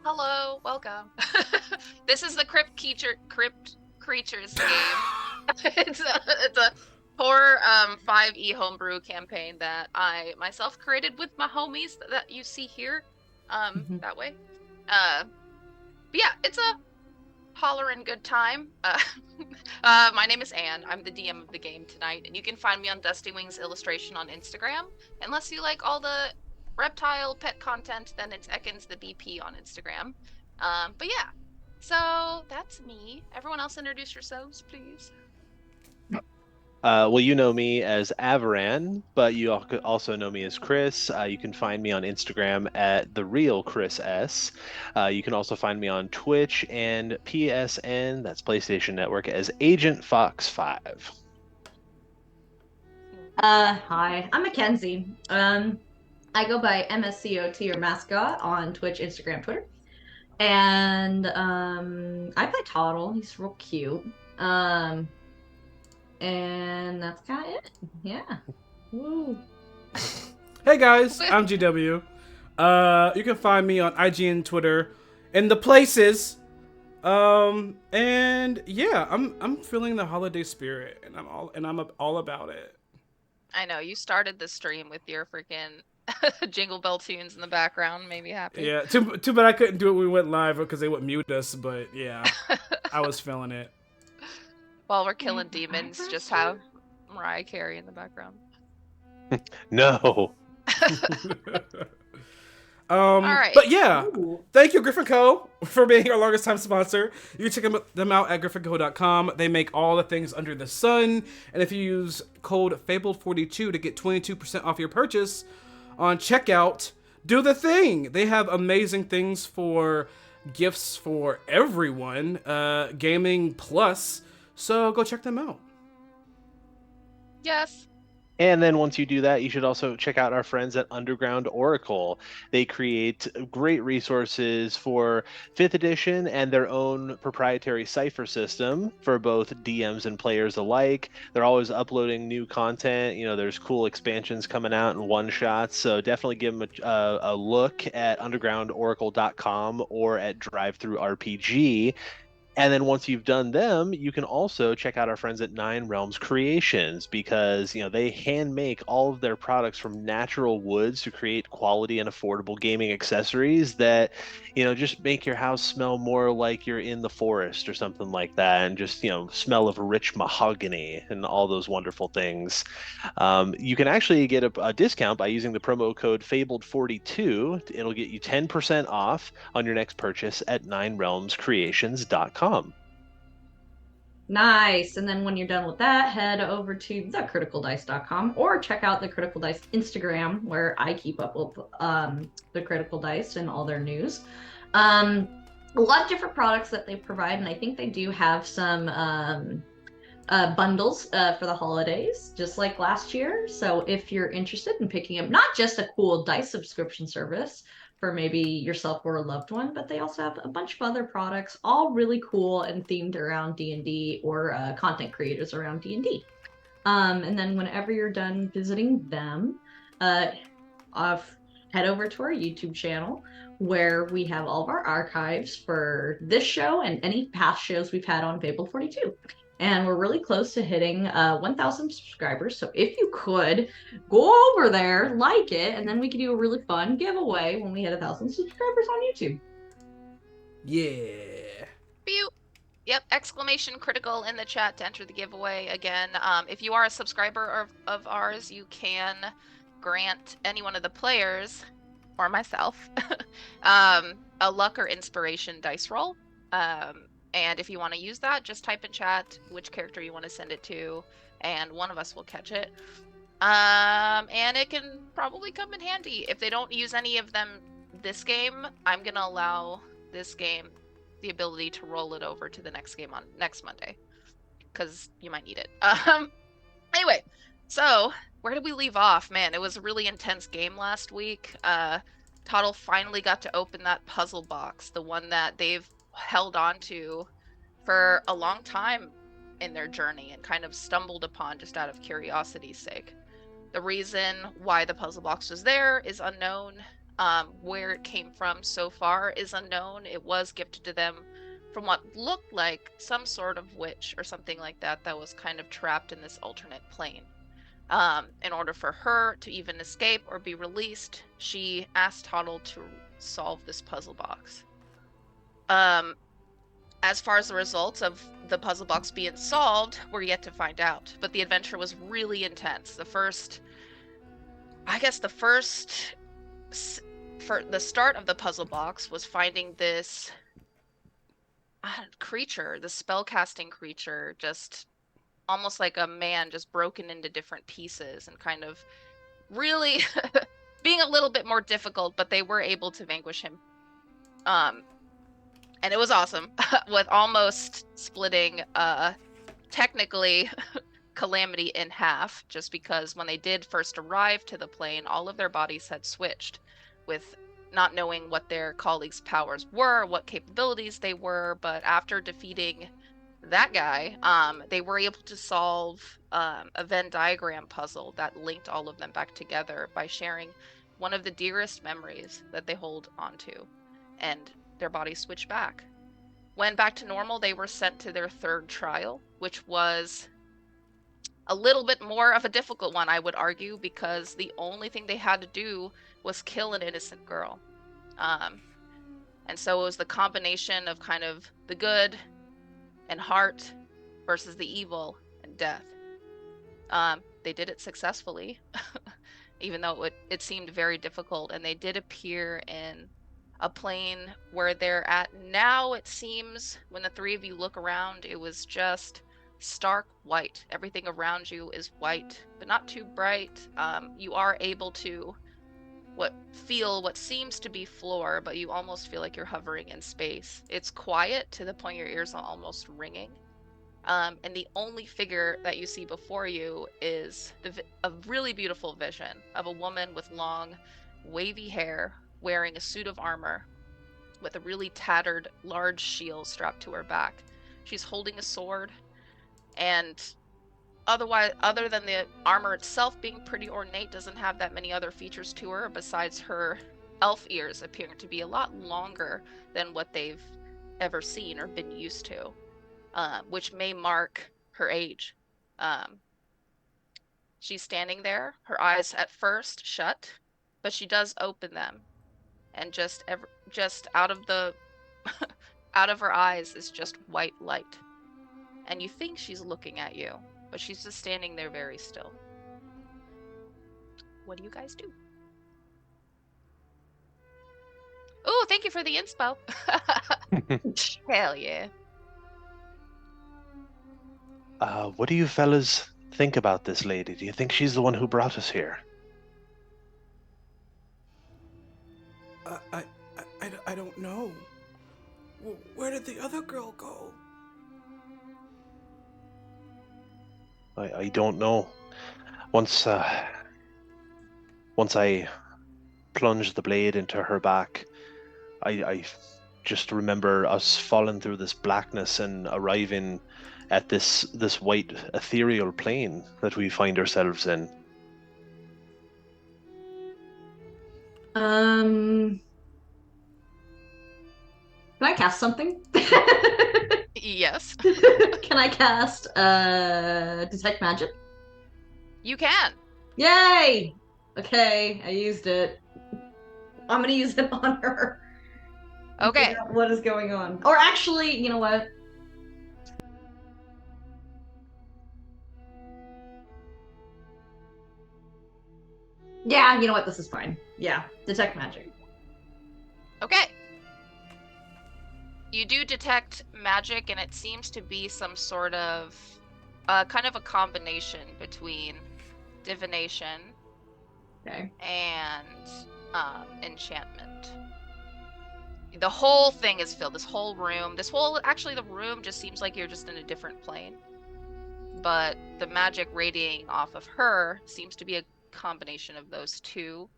Hello, welcome. This is the Crypt Creatures game. It's a horror 5e homebrew campaign that I myself created with my homies that you see here. Mhm. That way. Uh but yeah, it's a hollering good time. My name is Anne. I'm the DM of the game tonight, and you can find me on Dusty Wings Illustration on Instagram. Unless you like all the reptile pet content, then it's Ekans the BP on Instagram. But yeah, so that's me. Everyone else introduce yourselves, please. Well, you know me as Avaran, but you could also know me as Chris. You can find me on Instagram at the real Chris S. You can also find me on Twitch and PSN, that's PlayStation Network, as Agent Fox 5. Hi, I'm Mackenzie. I go by MSCOT or mascot on Twitch, Instagram, Twitter. And I play Toddle. He's real cute. Um, and that's kind of it. Yeah. Woo. Hey guys, I'm GW. You can find me on IG and Twitter in the places. And yeah, I'm feeling the holiday spirit, and I'm all about it. I know you started the stream with your freaking Jingle Bell tunes in the background, made me happy. Yeah, too bad I couldn't do it when we went live because they would mute us. But yeah, I was feeling it. While we're And killing I demons, just press you. have Mariah Carey in the background. No. All right. But yeah, Ooh. thank you, Griffin Co., for being our longest time sponsor. You can check them out at griffinco.com. They make all the things under the sun. And if you use code FABLED42 to get 22% off your purchase on checkout, do the thing. They have amazing things for gifts for everyone, gaming plus. So go check them out. Yes. And then once you do that, you should also check out our friends at Underground Oracle. They create great resources for 5th edition and their own proprietary cipher system for both DMs and players alike. They're always uploading new content. You know, there's cool expansions coming out and one shots. So definitely give them a look at undergroundoracle.com or at Drive Through RPG. And then once you've done them, you can also check out our friends at Nine Realms Creations because, they hand make all of their products from natural woods to create quality and affordable gaming accessories that, just make your house smell more like you're in the forest or something like that and just, smell of rich mahogany and all those wonderful things. You can actually get a discount by using the promo code FABLED42. It'll get you 10% off on your next purchase at ninerealmscreations.com. Nice. And then when you're done with that, head over to thecriticaldice.com or check out the Critical Dice Instagram where I keep up with the Critical Dice and all their news. A lot of different products that they provide, and I think they do have some bundles for the holidays, just like last year. So if you're interested in picking up not just a cool dice subscription service for maybe yourself or a loved one, but they also have a bunch of other products, all really cool and themed around D&D or content creators around D&D. And then whenever you're done visiting them, uh, off head over to our YouTube channel where we have all of our archives for this show and any past shows we've had on Fable 42. And we're really close to hitting 1,000 subscribers. So if you could go over there, like it, and then we could do a really fun giveaway when we hit 1,000 subscribers on YouTube. Yeah. Pew. Yep, exclamation critical in the chat to enter the giveaway. Again, if you are a subscriber of ours, you can grant any one of the players, or myself, a luck or inspiration dice roll. And if you want to use that, just type in chat which character you want to send it to, and one of us will catch it. And it can probably come in handy. If they don't use any of them this game, I'm gonna allow this game the ability to roll it over to the next game on next Monday, because you might need it. Anyway, so where did we leave off? Man, it was a really intense game last week. Toddle finally got to open that puzzle box, the one that they've held on to for a long time in their journey and kind of stumbled upon just out of curiosity's sake. The reason why the puzzle box was there is unknown. Where it came from so far is unknown. It was gifted to them from what looked like some sort of witch or something like that that was kind of trapped in this alternate plane. In order for her to even escape or be released, she asked Toddle to solve this puzzle box. As far as the results of the puzzle box being solved, we're yet to find out. But the adventure was really intense. For the start of the puzzle box was finding this creature, the spellcasting creature, just almost like a man just broken into different pieces and kind of really being a little bit more difficult, but they were able to vanquish him. And it was awesome with almost splitting technically Calamity in half, just because when they did first arrive to the plane, all of their bodies had switched, with not knowing what their colleagues' powers were, what capabilities they were, but after defeating that guy, they were able to solve a Venn diagram puzzle that linked all of them back together by sharing one of the dearest memories that they hold onto, and their bodies switched back. When back to normal, they were sent to their third trial, which was a little bit more of a difficult one, I would argue, because the only thing they had to do was kill an innocent girl. And so it was the combination of kind of the good and heart versus the evil and death. They did it successfully, even though it seemed very difficult, and they did appear in a plane where they're at now. It seems when the three of you look around, it was just stark white. Everything around you is white, but not too bright. You are able to feel what seems to be floor, but you almost feel like you're hovering in space. It's quiet to the point your ears are almost ringing. And the only figure that you see before you is a really beautiful vision of a woman with long, wavy hair, wearing a suit of armor with a really tattered, large shield strapped to her back. She's holding a sword, and other than the armor itself being pretty ornate, doesn't have that many other features to her besides her elf ears appearing to be a lot longer than what they've ever seen or been used to, which may mark her age. She's standing there, her eyes at first shut, but she does open them, and just out of the out of her eyes is just white light. And you think she's looking at you, but she's just standing there very still. What do you guys do? Oh, thank you for the inspo. Hell yeah. What do you fellas think about this lady? Do you think she's the one who brought us here? I don't know. Where did the other girl go? I don't know. Once I plunged the blade into her back, I just remember us falling through this blackness and arriving at this white ethereal plane that we find ourselves in. Can I cast something? Yes. Can I cast detect magic? You can. Yay! Okay, I used it. I'm gonna use it on her. Okay. Figure out what is going on? Or actually, you know what? Yeah, you know what? This is fine. Yeah, detect magic. Okay. You do detect magic, and it seems to be some sort of kind of a combination between divination Okay. and enchantment. The whole thing is filled. This whole room. Actually, the room just seems like you're just in a different plane. But the magic radiating off of her seems to be a combination of those two.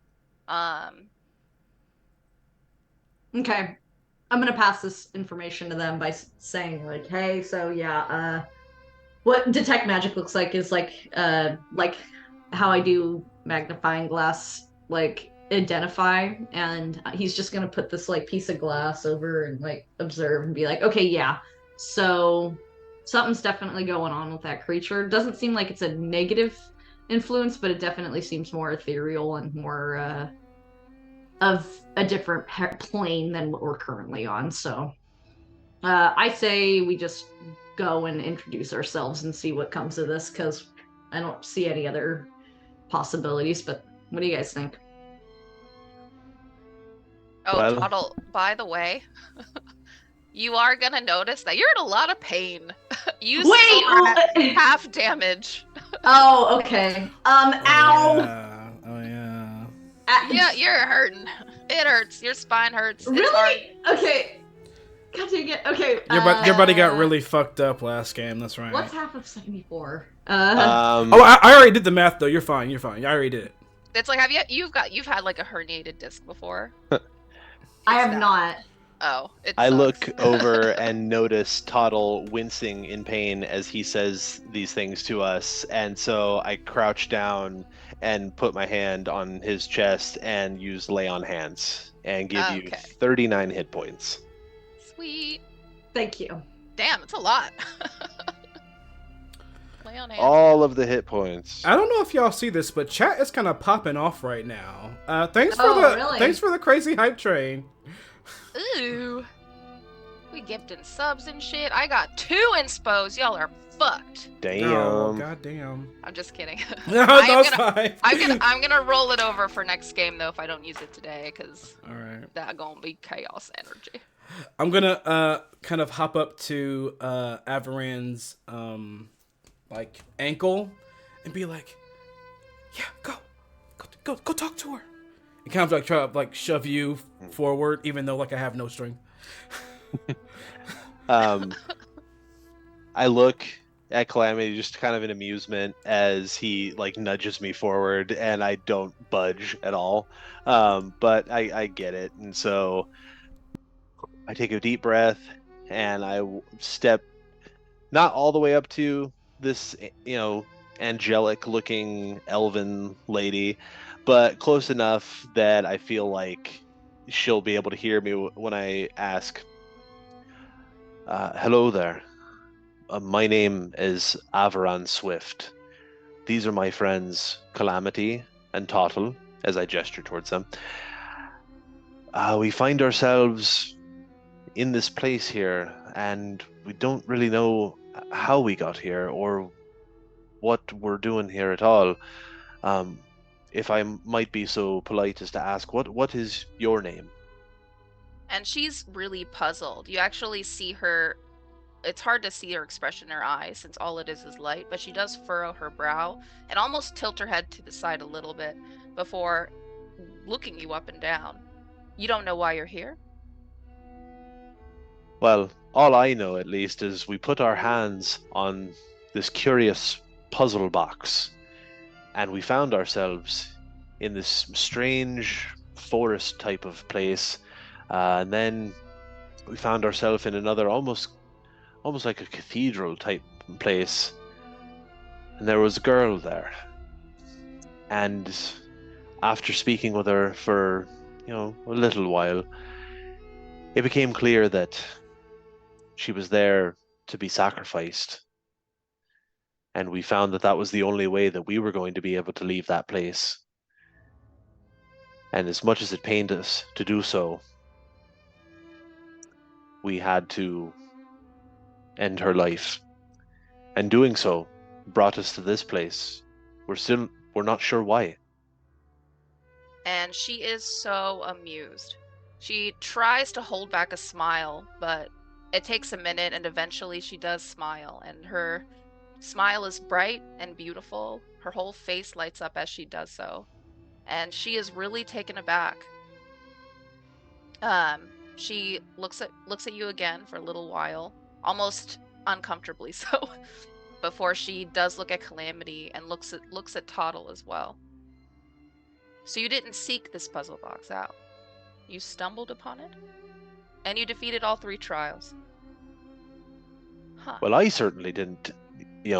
Okay. I'm gonna pass this information to them by saying like, hey, so yeah, what detect magic looks like is like how I do magnifying glass. Like identify, and he's just gonna put this like piece of glass over and like observe and be like, okay, yeah, so something's definitely going on with that creature. Doesn't seem like it's a negative influence, but it definitely seems more ethereal and more of a different plane than what we're currently on. So I say we just go and introduce ourselves and see what comes of this, because I don't see any other possibilities. But what do you guys think? Oh, Well, Tuttle, by the way, you are gonna notice that you're in a lot of pain. You Wait! still have half damage. Oh, okay. Ow! Yeah. Oh yeah. Yeah, you're hurting. It hurts. Your spine hurts. It's hard. Really? Okay. God dang it. Okay. Your buddy got really fucked up last game. That's right. What's half of 74? Oh, I already did the math though. You're fine. You're fine. I already did it. It's like you've had like a herniated disc before? I It's have not. Oh, it I sucks. look over and notice Toddle wincing in pain as he says these things to us, and so I crouch down and put my hand on his chest and use lay on hands and give you Okay. 39 hit points. Sweet. Thank you. Damn, it's a lot. Lay on hands. All of the hit points. I don't know if y'all see this, but chat is kind of popping off right now. Thanks for Really? thanks for the crazy hype train. Ooh. We gifting subs and shit. I got 2 inspos. Y'all are fucked. Damn. Oh, goddamn. I'm just kidding. No, I am that's gonna- fine. I'm gonna roll it over for next game though if I don't use it today, because All right. that gonna be chaos energy. I'm gonna kind of hop up to Avaran's like ankle and be like, yeah, go talk to her. And kind of like try to like shove you forward, even though like I have no strength. I look at Calamity just kind of in amusement as he like nudges me forward, and I don't budge at all. But I get it, and so I take a deep breath and I step not all the way up to this, angelic looking elven lady, but close enough that I feel like she'll be able to hear me when I ask, hello there. My name is Avaran Swift. These are my friends Calamity and Tottle, as I gesture towards them. We find ourselves in this place here, and we don't really know how we got here or what we're doing here at all. If I might be so polite as to ask, what is your name? And she's really puzzled. You actually see her. It's hard to see her expression in her eyes since all it is light, but she does furrow her brow and almost tilt her head to the side a little bit before looking you up and down. You don't know why you're here? Well, all I know, at least, is we put our hands on this curious puzzle box, and we found ourselves in this strange forest type of place, and then we found ourselves in another almost like a cathedral type place, and there was a girl there. And after speaking with her for, a little while, it became clear that she was there to be sacrificed. And we found that that was the only way that we were going to be able to leave that place. And as much as it pained us to do so, we had to end her life. And doing so brought us to this place. We're not sure why. And she is so amused. She tries to hold back a smile, but it takes a minute, and eventually she does smile, and her smile is bright and beautiful. Her whole face lights up as she does so, and she is really taken aback. She looks at you again for a little while, almost uncomfortably so, before she does look at Calamity and looks at Toddle as well. So you didn't seek this puzzle box out. You stumbled upon it, and you defeated all 3 trials. Huh. Well, I certainly didn't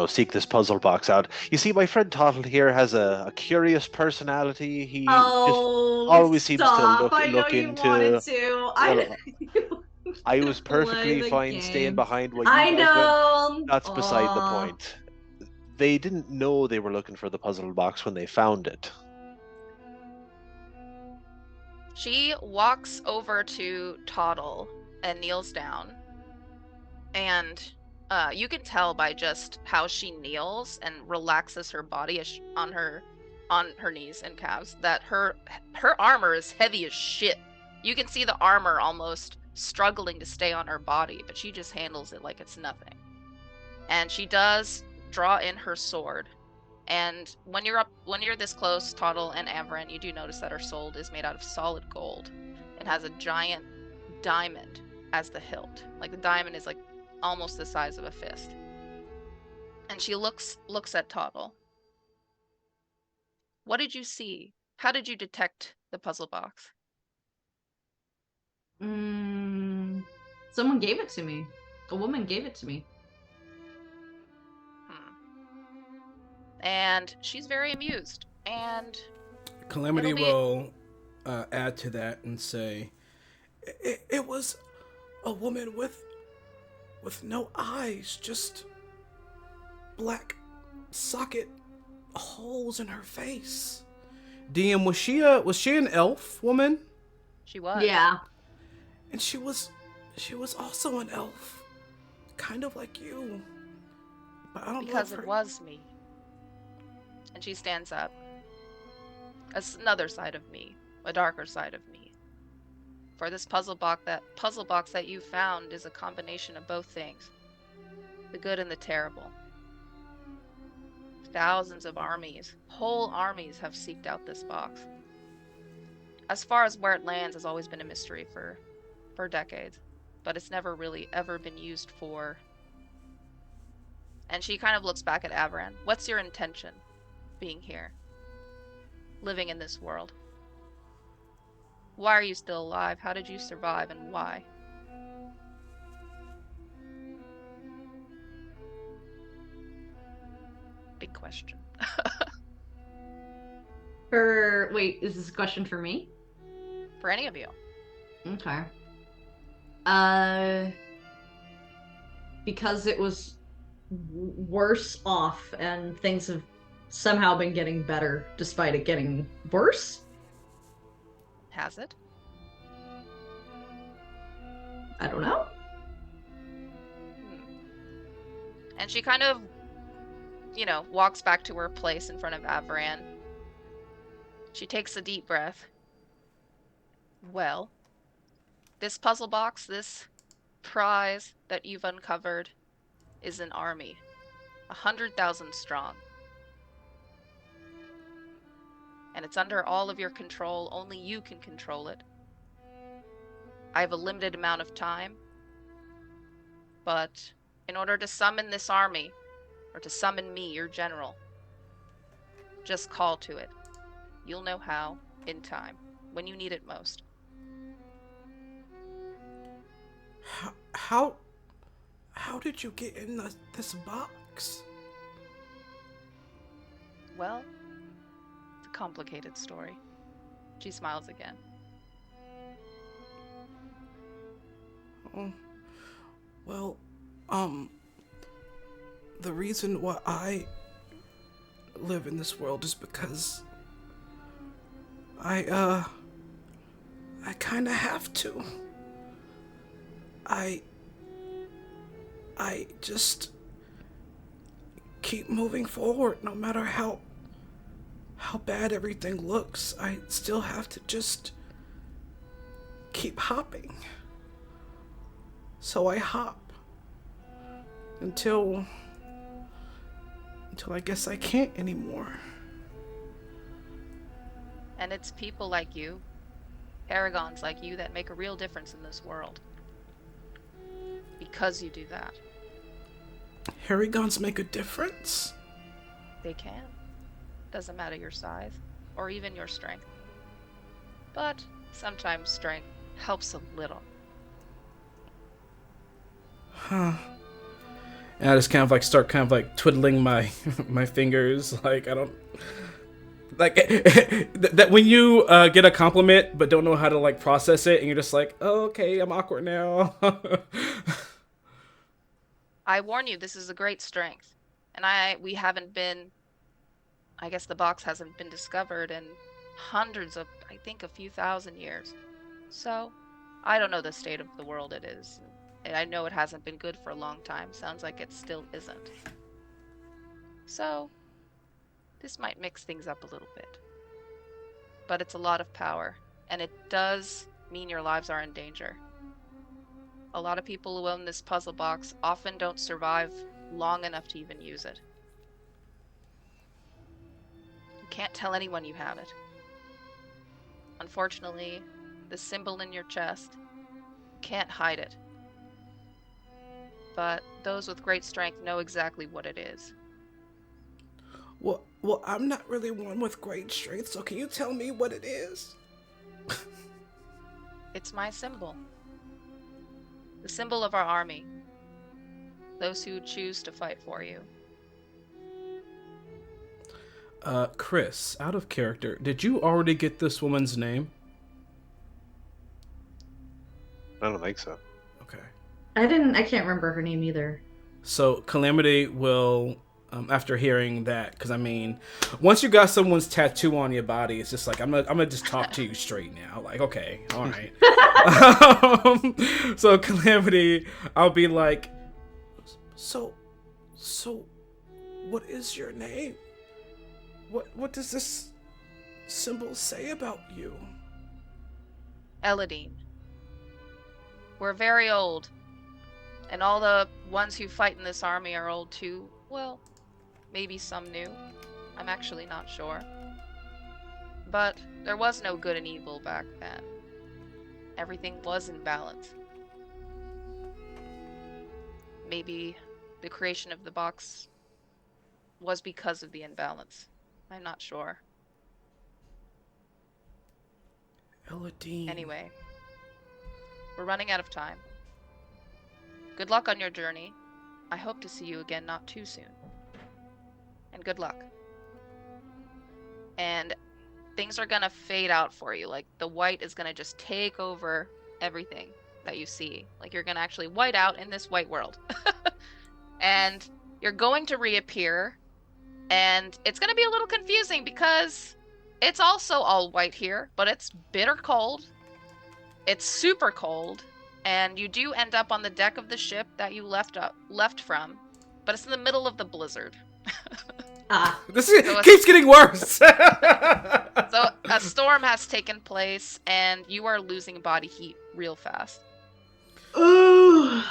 seek this puzzle box out. You see, my friend Tuttle here has a curious personality. He just Oh, always seems to stop. I know look you wanted into. to. Well, I was Play perfectly the fine staying game. behind while you I guys went. know. That's beside the Aw. point. They didn't know they were looking for the puzzle box when they found it. She walks over to Toddle and kneels down, and you can tell by just how she kneels and relaxes her body on her knees and calves that her armor is heavy as shit. You can see the armor almost struggling to stay on her body, but she just handles it like it's nothing. And she does draw in her sword. And when you're this close, Toddle and Amaran, you do notice that her sword is made out of solid gold and has a giant diamond as the hilt. Like the diamond is like almost the size of a fist. And she looks at Toddle. What did you see? How did you detect the puzzle box? Someone gave it to me. A woman gave it to me. And she's very amused. And Calamity it'll be will add to that and say, it was a woman with no eyes, just black socket holes in her face. DM, was she an elf woman? she was. Yeah. And she was also an elf, kind of like you. But I don't Because know if it was me. And she stands up. That's another side of me, a darker side of me. For this puzzle box that you found is a combination of both things, the good and the terrible. Thousands of armies, whole armies, have seeked out this box. As far as where it lands has always been a mystery for decades, but it's never really ever been used for. And she kind of looks back at Avaran. What's your intention being here? Living in this world? Why are you still alive? How did you survive, and why? Big question. Wait, is this a question for me? For any of you. Okay. Because it was worse off and things have somehow been getting better despite it getting worse? Has it? I don't know. And she kind of, walks back to her place in front of Avaran. She takes a deep breath. Well, this puzzle box, this prize that you've uncovered, is an army. 100,000 strong. And it's under all of your control. Only you can control it. I have a limited amount of time. But in order to summon this army, or to summon me, your general, just call to it. You'll know how, in time, when you need it most. How did you get in this box? Well, it's a complicated story. She smiles again. Oh, well, the reason why I live in this world is because I kind of have to. I just keep moving forward no matter how bad everything looks. I still have to just keep hopping. So I hop until I guess I can't anymore. And it's people like you, paragons like you, that make a real difference in this world. Because you do that. Harrigans make a difference? They can. Doesn't matter your size, or even your strength. But sometimes strength helps a little. Huh. And I just kind of like start kind of like twiddling my my fingers. Like I don't like that when you get a compliment but don't know how to like process it, and you're just like, oh, okay, I'm awkward now. I warn you, this is a great strength. And we haven't been, I guess the box hasn't been discovered in hundreds of, I think a few thousand years. So, I don't know the state of the world it is. And I know it hasn't been good for a long time. Sounds like it still isn't. So, this might mix things up a little bit. But it's a lot of power, and it does mean your lives are in danger. A lot of people who own this puzzle box often don't survive long enough to even use it. You can't tell anyone you have it. Unfortunately, the symbol in your chest can't hide it. But those with great strength know exactly what it is. Well, I'm not really one with great strength, so can you tell me what it is? It's my symbol. The symbol of our army. Those who choose to fight for you. Chris, out of character, did you already get this woman's name? I don't think so. Okay. I can't remember her name either. So Calamity will, after hearing that, because I mean, once you got someone's tattoo on your body, it's just like I'm gonna just talk to you straight now. Like, okay, all right. So Calamity, I'll be like, so, what is your name? What does this symbol say about you? Eladine. We're very old. And all the ones who fight in this army are old too. Well, maybe some new. I'm actually not sure. But there was no good and evil back then. Everything was in balance. Maybe the creation of the box was because of the imbalance. I'm not sure. Eladine. Anyway, we're running out of time. Good luck on your journey. I hope to see you again not too soon. And good luck. And things are gonna fade out for you. Like, the white is gonna just take over everything that you see. Like, you're gonna actually white out in this white world. And you're going to reappear. And it's gonna be a little confusing because it's also all white here, but it's bitter cold. It's super cold. And you do end up on the deck of the ship that you left from, but it's in the middle of the blizzard. This keeps getting worse. So a storm has taken place, and you are losing body heat real fast. Ooh.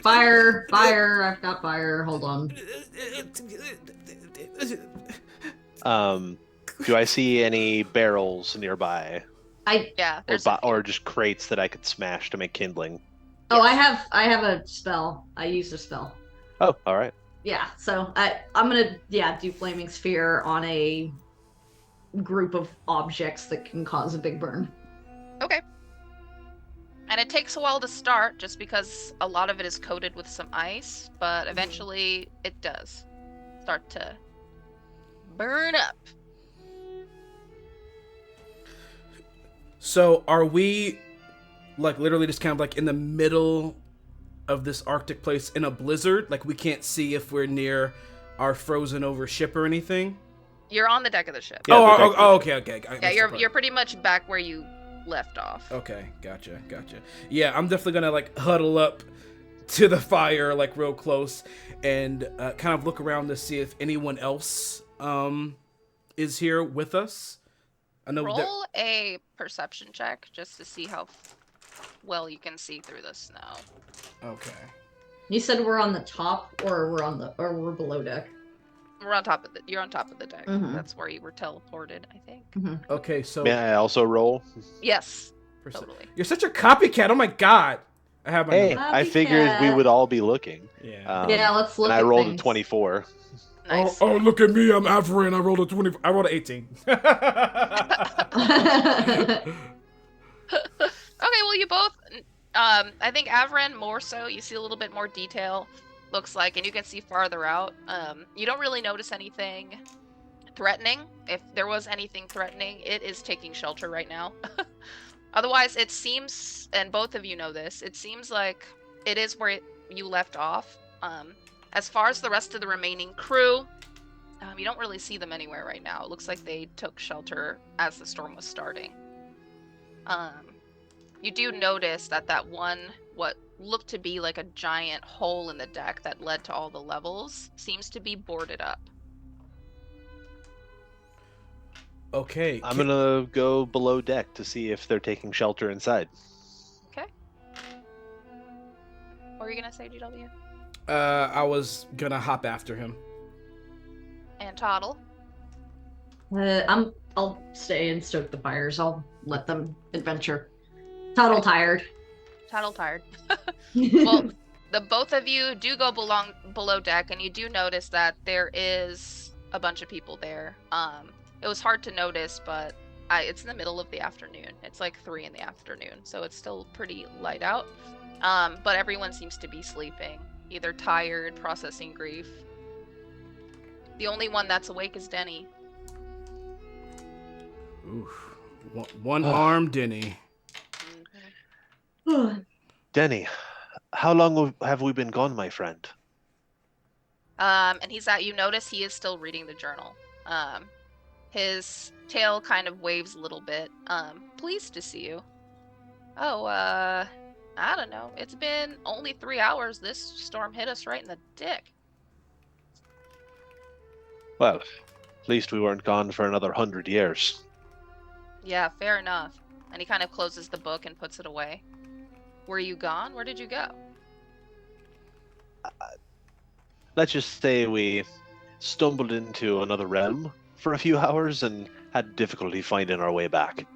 Fire, I've got fire, hold on. Do I see any barrels nearby? Yeah, Or just crates that I could smash to make kindling? Oh, yes. I have a spell. I used a spell. Oh, all right. Yeah, so I'm gonna do flaming sphere on a group of objects that can cause a big burn. Okay. And it takes a while to start, just because a lot of it is coated with some ice, but eventually it does start to burn up. So are we like literally just kind of like in the middle of this Arctic place in a blizzard? Like, we can't see if we're near our frozen over ship or anything? You're on the deck of the ship. Yeah, okay. Yeah, you're pretty much back where you left off. Okay, gotcha. Yeah, I'm definitely gonna like huddle up to the fire like real close and kind of look around to see if anyone else is here with us. I know. Roll a perception check just to see how well you can see through the snow. Okay. You said we're on the top, or we're below deck. You're on top of the deck. Mhm. That's where you were teleported, I think. Mm-hmm. Okay, so May I also roll? Yes, perce- totally. You're such a copycat. Oh my god. I have my Hey, number. I figured we would all be looking. Yeah. Yeah, let's look And I at rolled things. a 24. Nice. Oh, look at me. I'm Averin. I rolled a 20. I rolled an 18. Okay, well, you both I think Avren more so. You see a little bit more detail, looks like, and you can see farther out. You don't really notice anything threatening. If there was anything threatening, it is taking shelter right now. Otherwise, it seems, and both of you know this, it seems like it is where you left off. As far as the rest of the remaining crew, you don't really see them anywhere right now. It looks like they took shelter as the storm was starting. You do notice that one, what looked to be like a giant hole in the deck that led to all the levels, seems to be boarded up. Okay. I'm gonna go below deck to see if they're taking shelter inside. Okay. What were you gonna say, GW? I was gonna hop after him. And Toddle? I'll stay and stoke the fires. I'll let them adventure. Total tired. Toddle tired. Well, the both of you do go below deck, and you do notice that there is a bunch of people there. It was hard to notice, but it's in the middle of the afternoon. It's like 3 in the afternoon, so it's still pretty light out. But everyone seems to be sleeping, either tired, processing grief. The only one that's awake is Denny. Oof. One arm Denny. Denny, how long have we been gone, my friend? And you notice he is still reading the journal. His tail kind of waves a little bit. Pleased to see you. Oh, I don't know. It's been only 3 hours. This storm hit us right in the dick. Well, at least we weren't gone for another 100 years. Yeah, fair enough. And he kind of closes the book and puts it away. Were you gone? Where did you go? Let's just say we stumbled into another realm for a few hours and had difficulty finding our way back.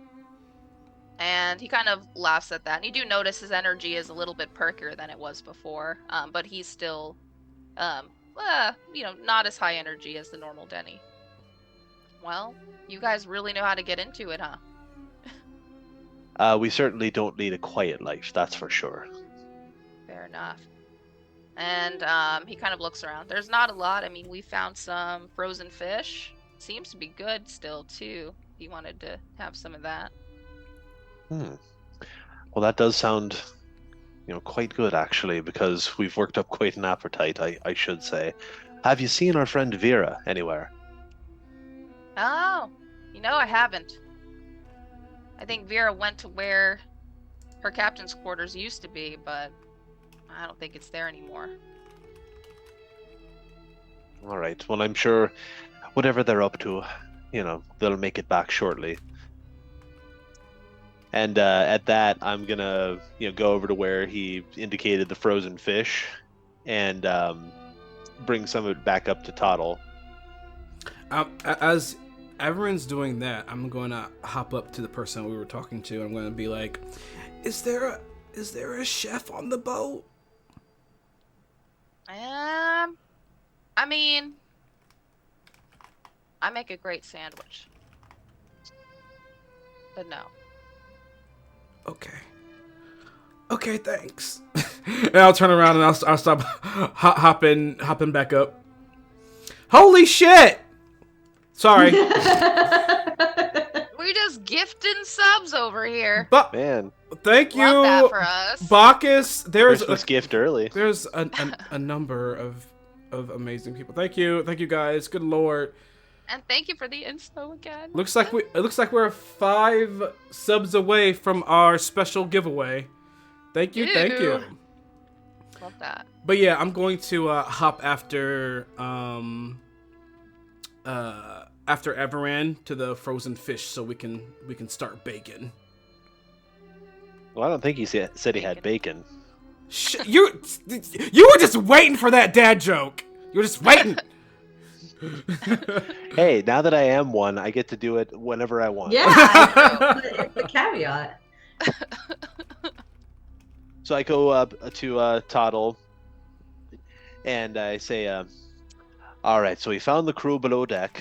And he kind of laughs at that. And you do notice his energy is a little bit perkier than it was before. But he's still, not as high energy as the normal Denny. Well, you guys really know how to get into it, huh? We certainly don't lead a quiet life, that's for sure. Fair enough. And he kind of looks around. There's not a lot. I mean, we found some frozen fish. Seems to be good still, too. If you wanted to have some of that. Well, that does sound, quite good, actually, because we've worked up quite an appetite, I should say. Have you seen our friend Vera anywhere? Oh, I haven't. I think Vera went to where her captain's quarters used to be, but I don't think it's there anymore. All right. Well, I'm sure whatever they're up to, they'll make it back shortly. And at that, I'm gonna, go over to where he indicated the frozen fish, and bring some of it back up to Toddle. As everyone's doing that, I'm going to hop up to the person we were talking to. I'm going to be like, "Is there a chef on the boat?" I mean, I make a great sandwich, but no. Okay, thanks. And I'll turn around and I'll stop hopping back up. Holy shit! Sorry. We're just gifting subs over here. But Man, thank you, Love that for us. Bacchus. There's Christmas gift early. There's a number of amazing people. Thank you guys. Good lord. And thank you for the info again. It looks like we're 5 subs away from our special giveaway. Thank you. Love that. But yeah, I'm going to hop after Everan to the frozen fish so we can start baking. Well, I don't think he said he had bacon. You were just waiting for that dad joke. You were just waiting. Hey, now that I am one, I get to do it whenever I want. Yeah, it's a caveat. So I go up to Toddle, and I say, All right, so we found the crew below deck.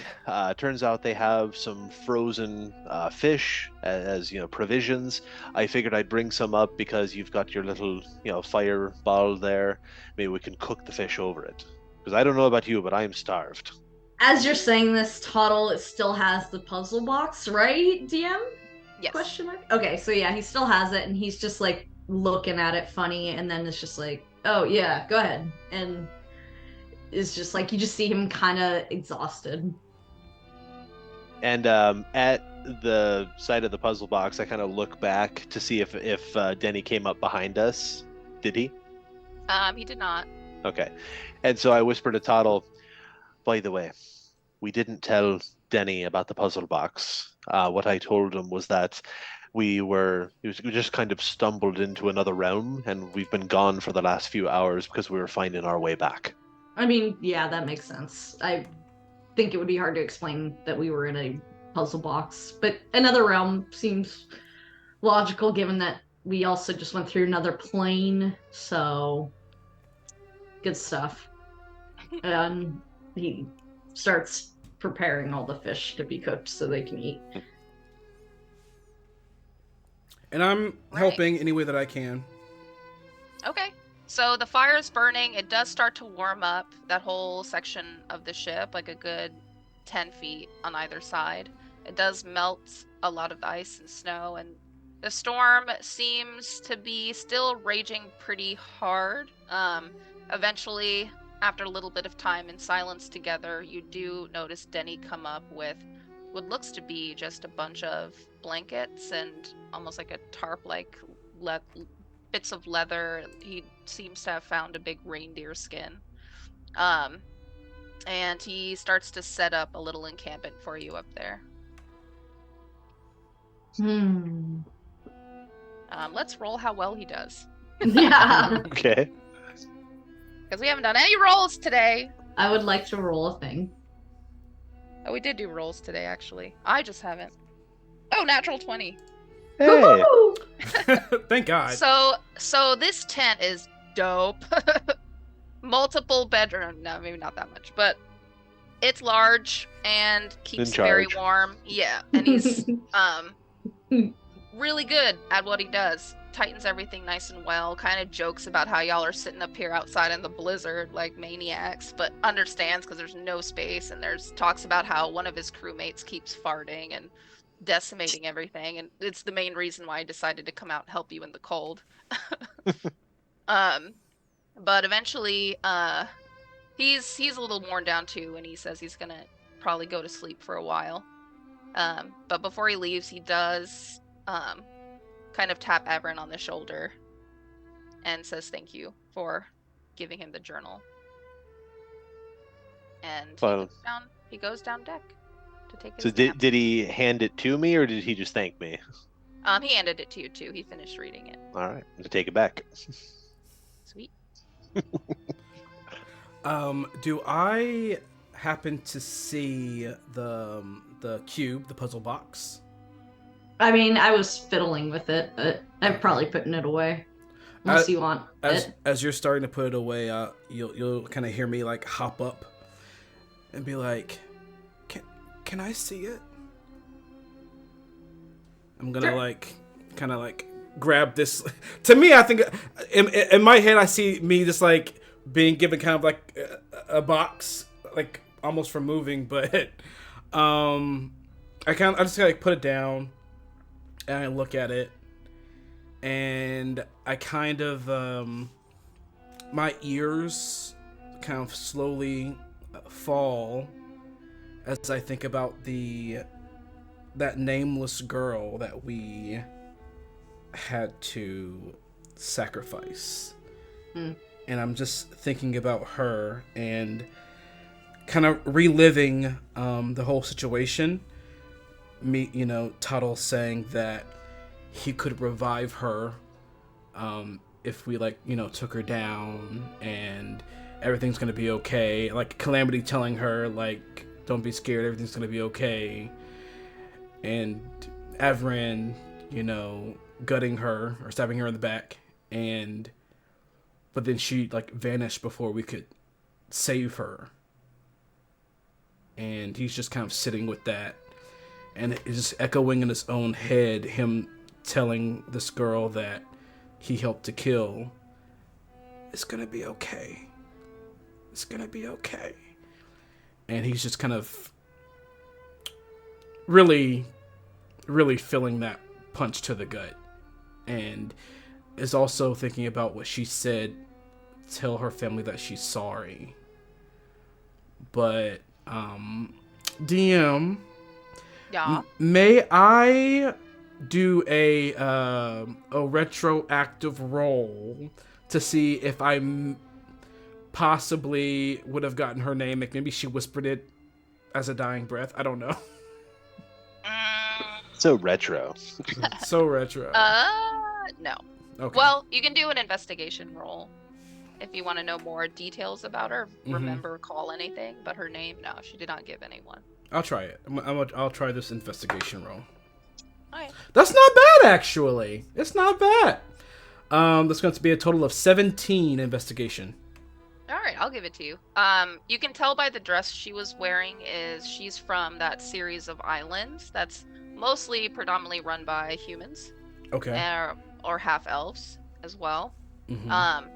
Turns out they have some frozen fish as provisions. I figured I'd bring some up because you've got your little fireball there. Maybe we can cook the fish over it. Because I don't know about you, but I'm starved. As you're saying this, Tuttle, it still has the puzzle box, right, DM? Yes. Question mark? Okay, so yeah, he still has it, and he's just like looking at it funny, and then it's just like, oh yeah, go ahead. And it's just like you just see him kind of exhausted. And at the side of the puzzle box, I kind of look back to see if Denny came up behind us. Did he? He did not. Okay. And so I whispered to Toddle, by the way, we didn't tell Denny about the puzzle box. What I told him was that we just kind of stumbled into another realm, and we've been gone for the last few hours because we were finding our way back. I mean, yeah, that makes sense. I think it would be hard to explain that we were in a puzzle box, but another realm seems logical given that we also just went through another plane, so good stuff. And he starts preparing all the fish to be cooked so they can eat. And I'm Right. helping any way that I can. Okay. So the fire is burning. It does start to warm up that whole section of the ship, like a good 10 feet on either side. It does melt a lot of the ice and snow, and the storm seems to be still raging pretty hard. Eventually, after a little bit of time in silence together, you do notice Denny come up with what looks to be just a bunch of blankets and almost like a tarp-like bits of leather. He seems to have found a big reindeer skin. And he starts to set up a little encampment for you up there. Let's roll how well he does. Yeah. Okay. Because we haven't done any rolls today. I would like to roll a thing. Oh, we did do rolls today, actually. I just haven't. Oh, natural 20. Hey. Woo-hoo! Thank God. So this tent is dope. Multiple bedroom. No, maybe not that much, but it's large and keeps very charge. warm. Yeah, and he's really good at what he does. Tightens everything nice and well. Kind of jokes about how y'all are sitting up here outside in the blizzard like maniacs, but understands because there's no space. And there's talks about how one of his crewmates keeps farting and decimating everything, and it's the main reason why I decided to come out and help you in the cold. But eventually, he's a little worn down too, and he says he's gonna probably go to sleep for a while. But before he leaves, he does kind of tap Everin on the shoulder and says thank you for giving him the journal. And he goes down deck to take his So nap. did he hand it to me, or did he just thank me? He handed it to you too. He finished reading it. All right, to take it back. Sweet. Do I happen to see the cube, the puzzle box? I mean, I was fiddling with it, but I'm probably putting it away. Unless you want it. As you're starting to put it away, you'll kind of hear me like hop up and be like, "Can I see it?" I'm gonna Sure. kind of grab this. To me, I think in my head I see me just like being given kind of like a box, like almost for moving, but I just like put it down and I look at it, and I kind of my ears kind of slowly fall as I think about that nameless girl that we had to sacrifice. Mm. And I'm just thinking about her and kind of reliving the whole situation. Me, Tuttle saying that he could revive her if we took her down, and everything's gonna be okay. Like Calamity telling her like, don't be scared, everything's gonna be okay. And Everin, gutting her or stabbing her in the back, but then she like vanished before we could save her. and he's just kind of sitting with that, and it's just echoing in his own head, him telling this girl that he helped to kill, it's gonna be okay. It's gonna be okay. And he's just kind of really, really feeling that punch to the gut. And is also thinking about what she said, tell her family that she's sorry. But, DM, Yeah. may I do a retroactive roll to see if I possibly would have gotten her name? Like maybe she whispered it as a dying breath. I don't know. So retro. So retro. No. Okay. Well, you can do an investigation roll if you want to know more details about her. Remember, call anything, but her name, no, she did not give anyone. I'll try it. I'll try this investigation roll. Alright. That's not bad, actually. It's not bad. That's going to be a total of 17 investigation. Alright, I'll give it to you. You can tell by the dress she was wearing is she's from that series of islands that's mostly predominantly run by humans. Okay. Or half elves as well. Mhm.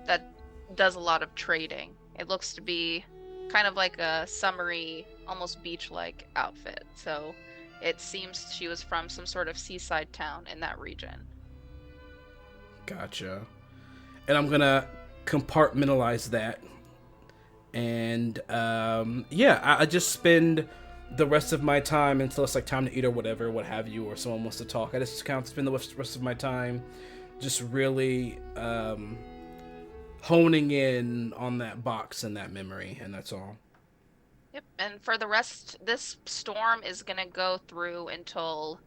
That does a lot of trading. It looks to be kind of like a summery, almost beach-like outfit. So it seems she was from some sort of seaside town in that region. Gotcha. And I'm gonna compartmentalize that. And I just spend the rest of my time until it's like time to eat or whatever, what have you, or someone wants to talk. I just kind of spend the rest of my time just really honing in on that box and that memory, and that's all. Yep. And for the rest, this storm is gonna go through until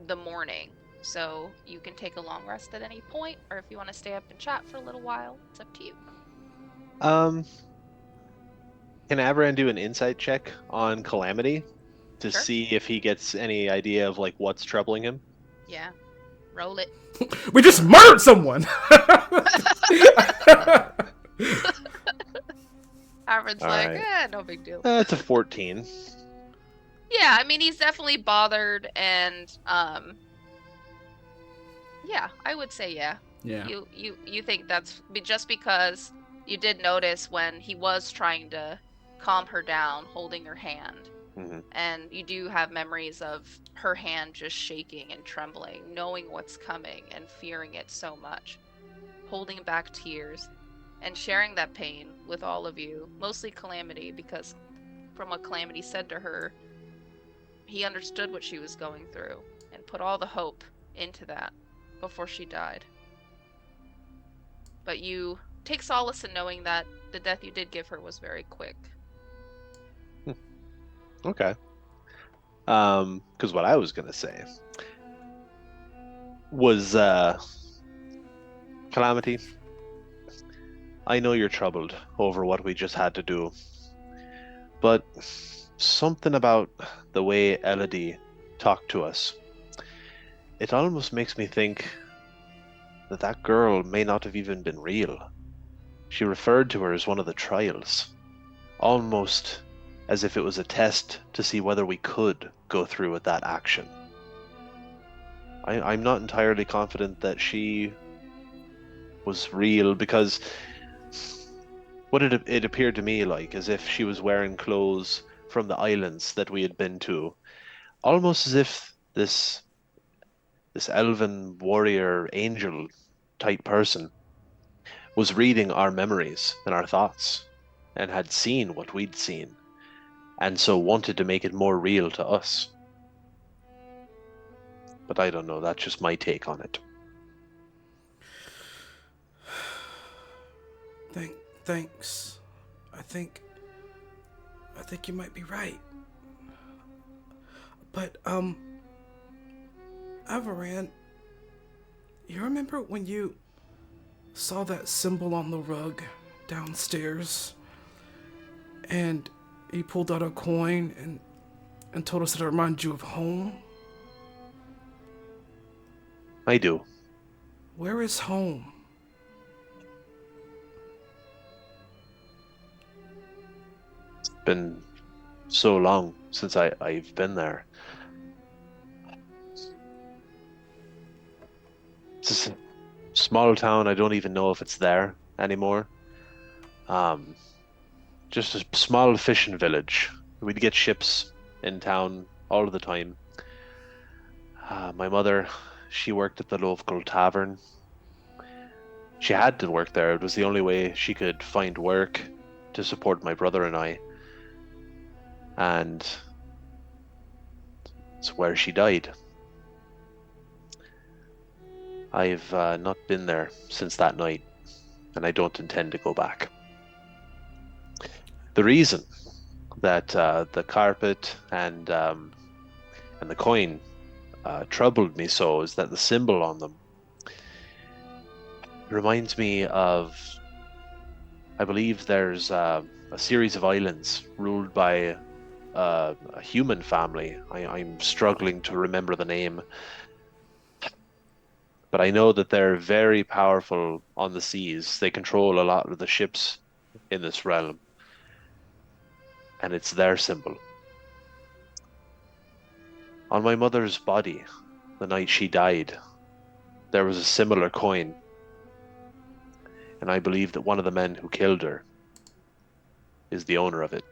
the morning. So you can take a long rest at any point, or if you want to stay up and chat for a little while, it's up to you. Can Avran do an insight check on Calamity to Sure. see if he gets any idea of like what's troubling him? Yeah. Roll it. We just murdered someone! Aaron's All like, right. no big deal. It's a 14. Yeah, I mean, he's definitely bothered, and yeah, I would say yeah. Yeah. You think that's just because you did notice when he was trying to calm her down, holding her hand, and you do have memories of her hand just shaking and trembling, knowing what's coming and fearing it so much, holding back tears, and sharing that pain with all of you, mostly Calamity, because from what Calamity said to her, he understood what she was going through and put all the hope into that before she died. But you take solace in knowing that the death you did give her was very quick. Okay. Because what I was gonna say was, Calamity, I know you're troubled over what we just had to do, but something about the way Elodie talked to us, it almost makes me think that that girl may not have even been real. She referred to her as one of the trials, almost as if it was a test to see whether we could go through with that action. I'm not entirely confident that she was real, because what it appeared to me like as if she was wearing clothes from the islands that we had been to, almost as if this elven warrior angel type person was reading our memories and our thoughts and had seen what we'd seen, and so wanted to make it more real to us. But I don't know, that's just my take on it. Thanks. I think you might be right. But Avaran, you remember when you saw that symbol on the rug downstairs, and you pulled out a coin and told us that it reminded you of home? I do. Where is home? Been so long since I've been there. It's just a small town. I don't even know if it's there anymore. Um, just a small fishing village. We'd get ships in town all of the time. My mother, she worked at the local tavern. She had to work there. It was the only way she could find work to support my brother and I. And it's where she died. I've not been there since that night, and I don't intend to go back. The reason that the carpet and the coin troubled me so is that the symbol on them reminds me of, I believe there's a series of islands ruled by a human family. I'm struggling to remember the name. But I know that they're very powerful on the seas. They control a lot of the ships in this realm. And it's their symbol. On my mother's body, the night she died, there was a similar coin. And I believe that one of the men who killed her is the owner of it.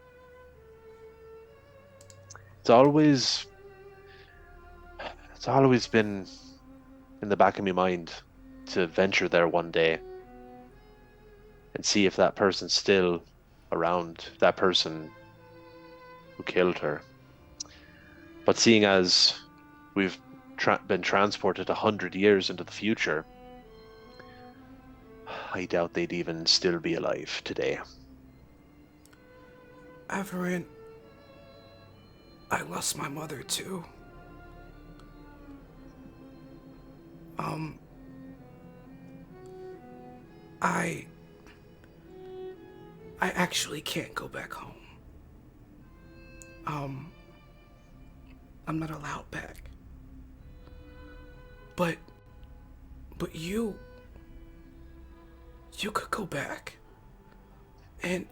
It's always been in the back of my mind to venture there one day and see if that person's still around, that person who killed her. But seeing as we've been transported 100 years into the future, I doubt they'd even still be alive today. Averin, I lost my mother too. I actually can't go back home. I'm not allowed back. But you could go back. And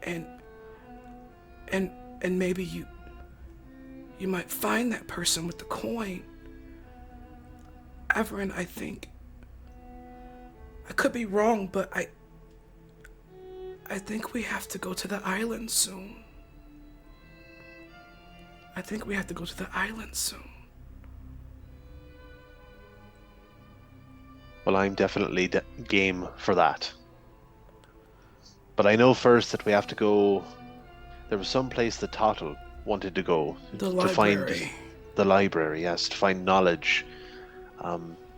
maybe you might find that person with the coin. Averin, I think I could be wrong, but I think we have to go to the island soon. Well, I'm definitely game for that. But I know first that we have to go. There was some place that Tottle wanted to go to find the library, yes, to find knowledge.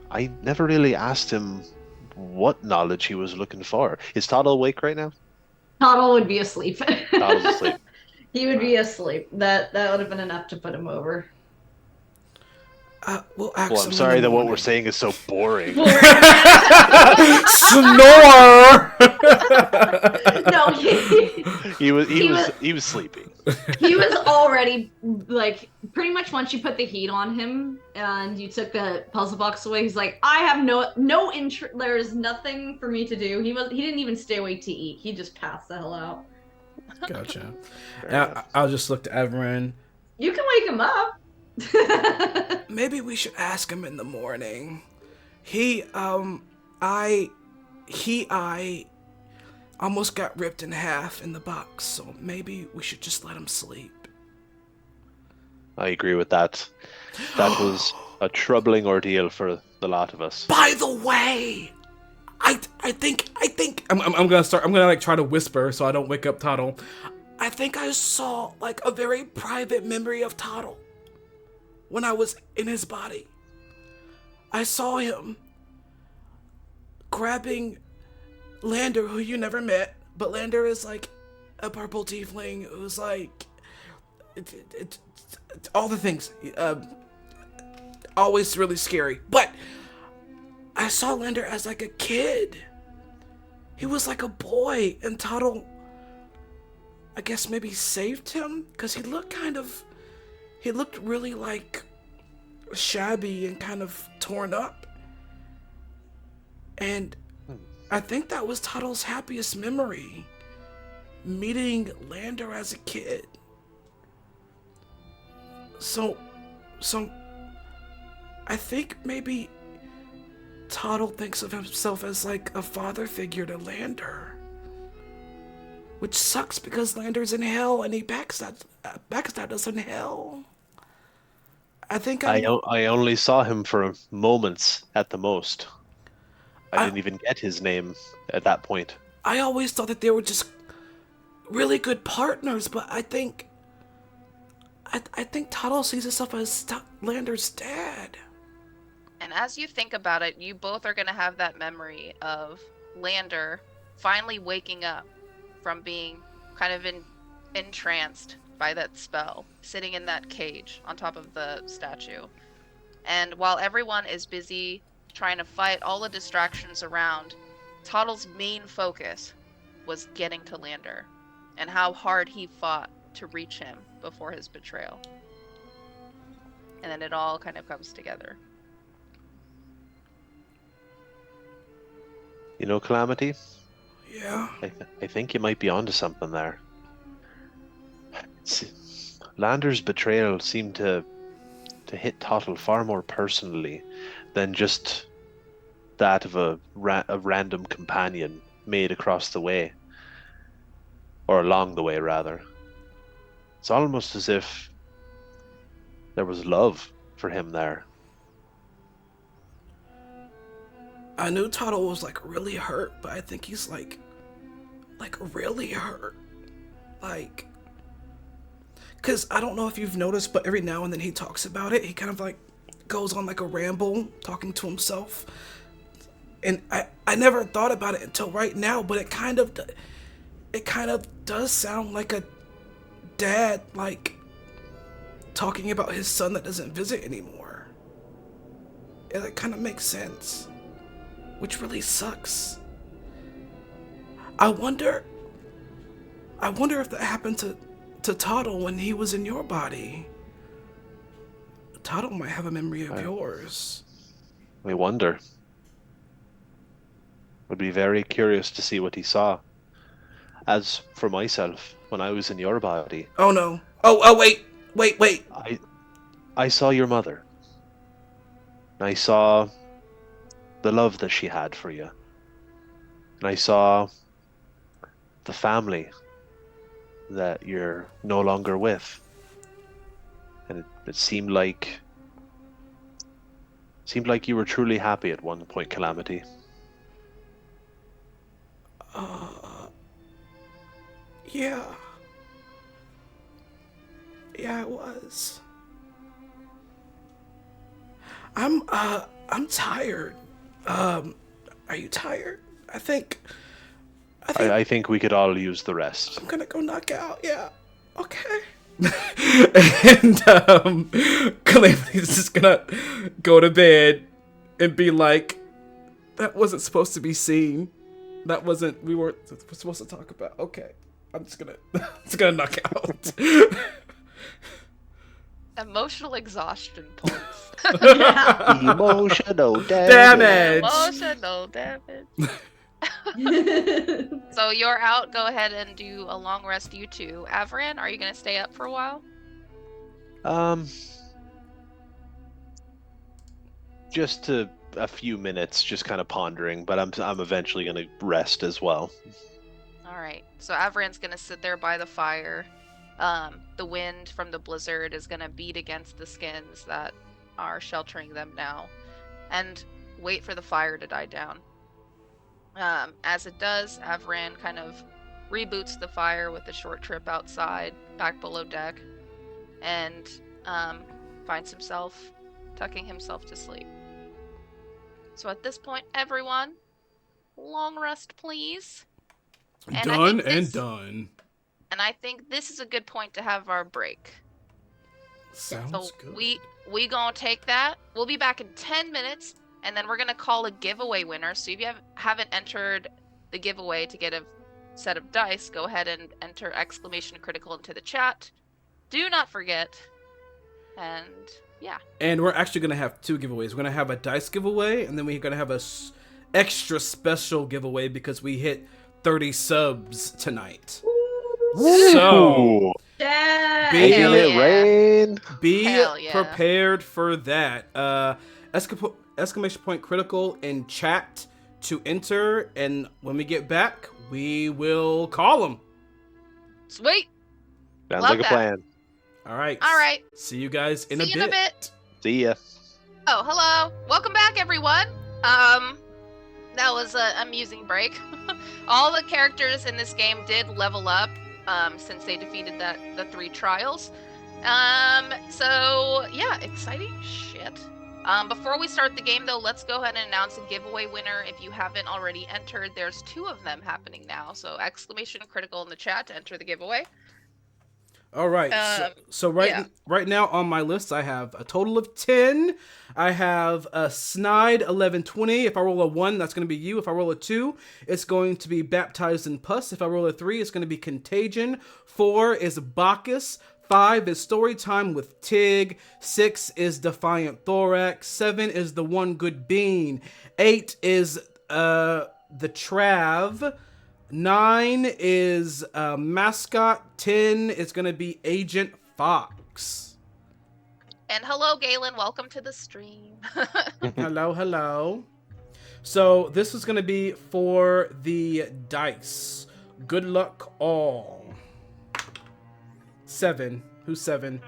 I never really asked him what knowledge he was looking for. Is Tottle awake right now? Toddle would be asleep. Toddle's asleep. He would be asleep. That would have been enough to put him over. Well, I'm sorry that what we're saying is so boring. Snore! No, he was sleeping. He was already like pretty much once you put the heat on him and you took the puzzle box away. He's like, I have no interest. There's nothing for me to do. He didn't even stay awake to eat. He just passed the hell out. Gotcha. I'll just look to Averin. You can wake him up. Maybe we should ask him in the morning. I almost got ripped in half in the box, so maybe we should just let him sleep. I agree with that. That was a troubling ordeal for the lot of us. By the way, I think I'm gonna like try to whisper so I don't wake up Tottle. I think I saw like a very private memory of Tottle when I was in his body. I saw him grabbing Lander, who you never met, but Lander is like a purple tiefling who's like all the things, always really scary. But I saw Lander as like a kid. He was like a boy, and Tottle, I guess maybe saved him because he looked really like shabby and kind of torn up. And I think that was Tottle's happiest memory, meeting Lander as a kid. So, I think maybe Toddle thinks of himself as like a father figure to Lander. Which sucks because Lander's in hell and he backstabbed us in hell. I think I know. I only saw him for moments at the most. I I didn't even get his name at that point. I always thought that they were just really good partners, but I think Toddle sees himself as Lander's dad. And as you think about it, you both are going to have that memory of Lander finally waking up from being kind of entranced by that spell, sitting in that cage on top of the statue. And while everyone is busy trying to fight all the distractions around, Toddle's main focus was getting to Lander and how hard he fought to reach him before his betrayal. And then it all kind of comes together. You know, Calamity? Yeah. I think you might be onto something there. Lander's betrayal seemed to hit Tuttle far more personally than just that of a random companion made across the way. Or along the way, rather. It's almost as if there was love for him there. I knew Tuttle was like really hurt, but I think he's like really hurt. Like, cause I don't know if you've noticed, but every now and then he talks about it. He kind of like goes on like a ramble, talking to himself. And I never thought about it until right now, but it kind of does sound like a dad like talking about his son that doesn't visit anymore. It kind of makes sense. Which really sucks. I wonder if that happened to Toddle when he was in your body. Toddle might have a memory of yours. I wonder. Would be very curious to see what he saw. As for myself, when I was in your body... Oh no. Oh wait. I saw your mother. I saw the love that she had for you. And I saw the family that you're no longer with. And it seemed like you were truly happy at one point, Calamity. Yeah. Yeah, it was. I'm tired. Are you tired? I think I think we could all use the rest. I'm gonna go knock out. Yeah. Okay. And Calamity's just gonna go to bed and be like, that wasn't supposed to be seen. We weren't supposed to talk about. Okay. I'm just gonna knock out. Emotional exhaustion points. Emotional damage. Emotional damage. So you're out. Go ahead and do a long rest, you two. Avran, are you going to stay up for a while? Just a few minutes, just kind of pondering, but I'm eventually going to rest as well. All right. So Avran's going to sit there by the fire. The wind from the blizzard is going to beat against the skins that are sheltering them now, and wait for the fire to die down. As it does, Avran kind of reboots the fire with a short trip outside, back below deck, and finds himself tucking himself to sleep. So at this point, everyone, long rest, please. Done. And I think this is a good point to have our break. Sounds good. We gonna take that. We'll be back in 10 minutes, and then we're gonna call a giveaway winner. So if you haven't entered the giveaway to get a set of dice, go ahead and enter !critical into the chat. Do not forget. And yeah. And we're actually gonna have two giveaways. We're gonna have a dice giveaway, and then we're gonna have a extra special giveaway because we hit 30 subs tonight. So Yeah. Be- Making Hell it yeah. rain. Be Hell yeah. prepared for that. Exclamation point critical in chat to enter, and when we get back, we will call them. Sweet. Sounds Love like a that. plan. All right. All right. See you guys in See a you in a bit. See ya. Oh, hello. Welcome back, everyone. That was an amusing break. All the characters in this game did level up since they defeated the 3 trials. So yeah, exciting shit. Before we start the game, though, let's go ahead and announce a giveaway winner. If you haven't already entered, there's 2 of them happening now. So exclamation critical in the chat to enter the giveaway. All right. So right now on my list, I have a total of 10. I have a Snide 1120. If I roll a 1, that's going to be you. If I roll a 2, it's going to be Baptized in Pus. If I roll a 3, it's going to be Contagion. 4 is Bacchus. 5 is Storytime with Tig. 6 is Defiant Thorax. 7 is The One Good Bean. 8 is the Trav. 9 is Mascot. 10 is going to be Agent Fox. And hello, Galen. Welcome to the stream. Hello, hello. So this is going to be for the dice. Good luck all. 7. Who's 7?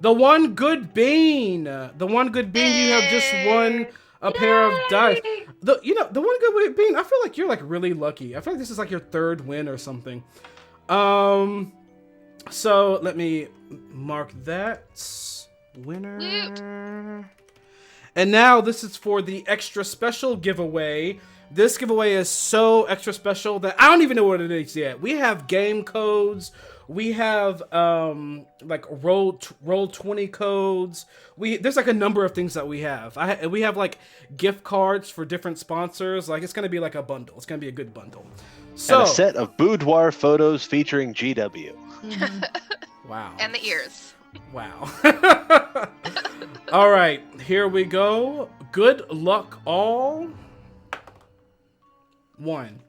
The One Good Bean. The One Good Bean, you have just won a pair of dice. The One Good Bean, I feel like you're like really lucky. I feel like this is like your 3rd win or something. So let me mark that. Winner. And now this is for the extra special giveaway. This giveaway is so extra special that I don't even know what it is yet. We have game codes. We have like roll 20 codes. There's like a number of things that we have. We have like gift cards for different sponsors. Like it's gonna be like a bundle. It's gonna be a good bundle. So And a set of boudoir photos featuring GW. wow. And the ears. Wow. All right, here we go. Good luck all. 1.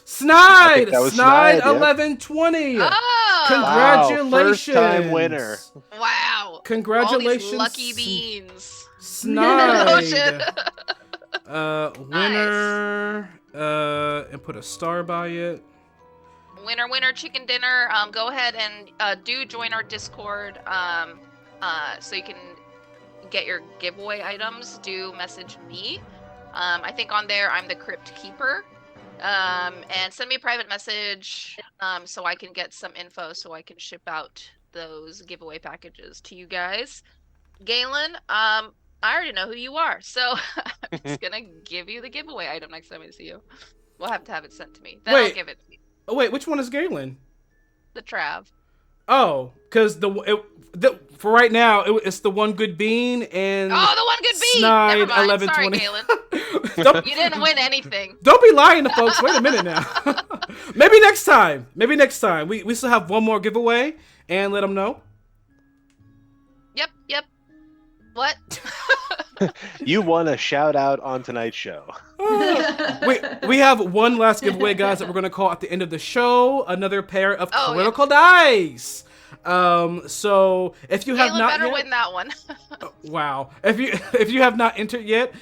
Snide! Snide yeah. 1120! Oh! Congratulations! Wow, first-time winner. Wow! Congratulations! All these lucky beans. Snide! Oh, shit. Winner. And put a star by it. Winner, winner, chicken dinner. Go ahead and do join our Discord. So you can get your giveaway items. Do message me. I think on there I'm the Crypt Keeper. And send me a private message so I can get some info so I can ship out those giveaway packages to you guys. Galen, I already know who you are, so I'm just gonna give you the giveaway item next time I see you. We'll have to have it sent to me. Then I'll give it to you. Oh, wait, which one is Galen? The Trav. Oh, because for right now it's the One Good Bean and the One Good Bean. Snide Never mind. 1120. Sorry, Galen. You didn't win anything. Don't be lying to folks. Wait a minute now. Maybe next time. We still have one more giveaway and let them know. Yep. What? You won a shout out on tonight's show. We have one last giveaway, guys, that we're gonna call at the end of the show. Another pair of critical dice. So if you have Galen not better yet, win that one. wow. If you have not entered yet,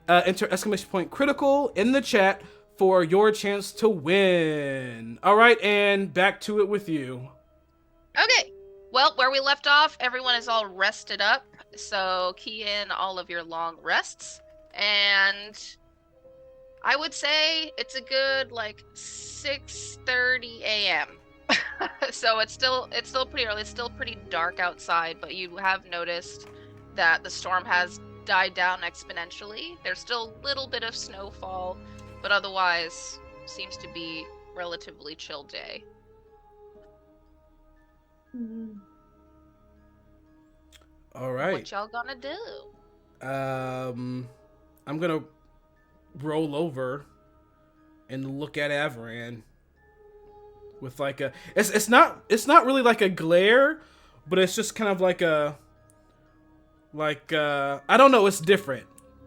enter exclamation point critical in the chat for your chance to win. All right, and back to it with you. Okay. Well, where we left off, everyone is all rested up. So key in all of your long rests. And I would say it's a good like 6:30 a.m. So it's still pretty early. It's still pretty dark outside, but you have noticed that the storm has died down exponentially. There's still a little bit of snowfall, but otherwise seems to be relatively chill day. All right. What y'all gonna do? I'm gonna roll over and look at Avran with like a it's not really like a glare, but it's just kind of like a I don't know, it's different.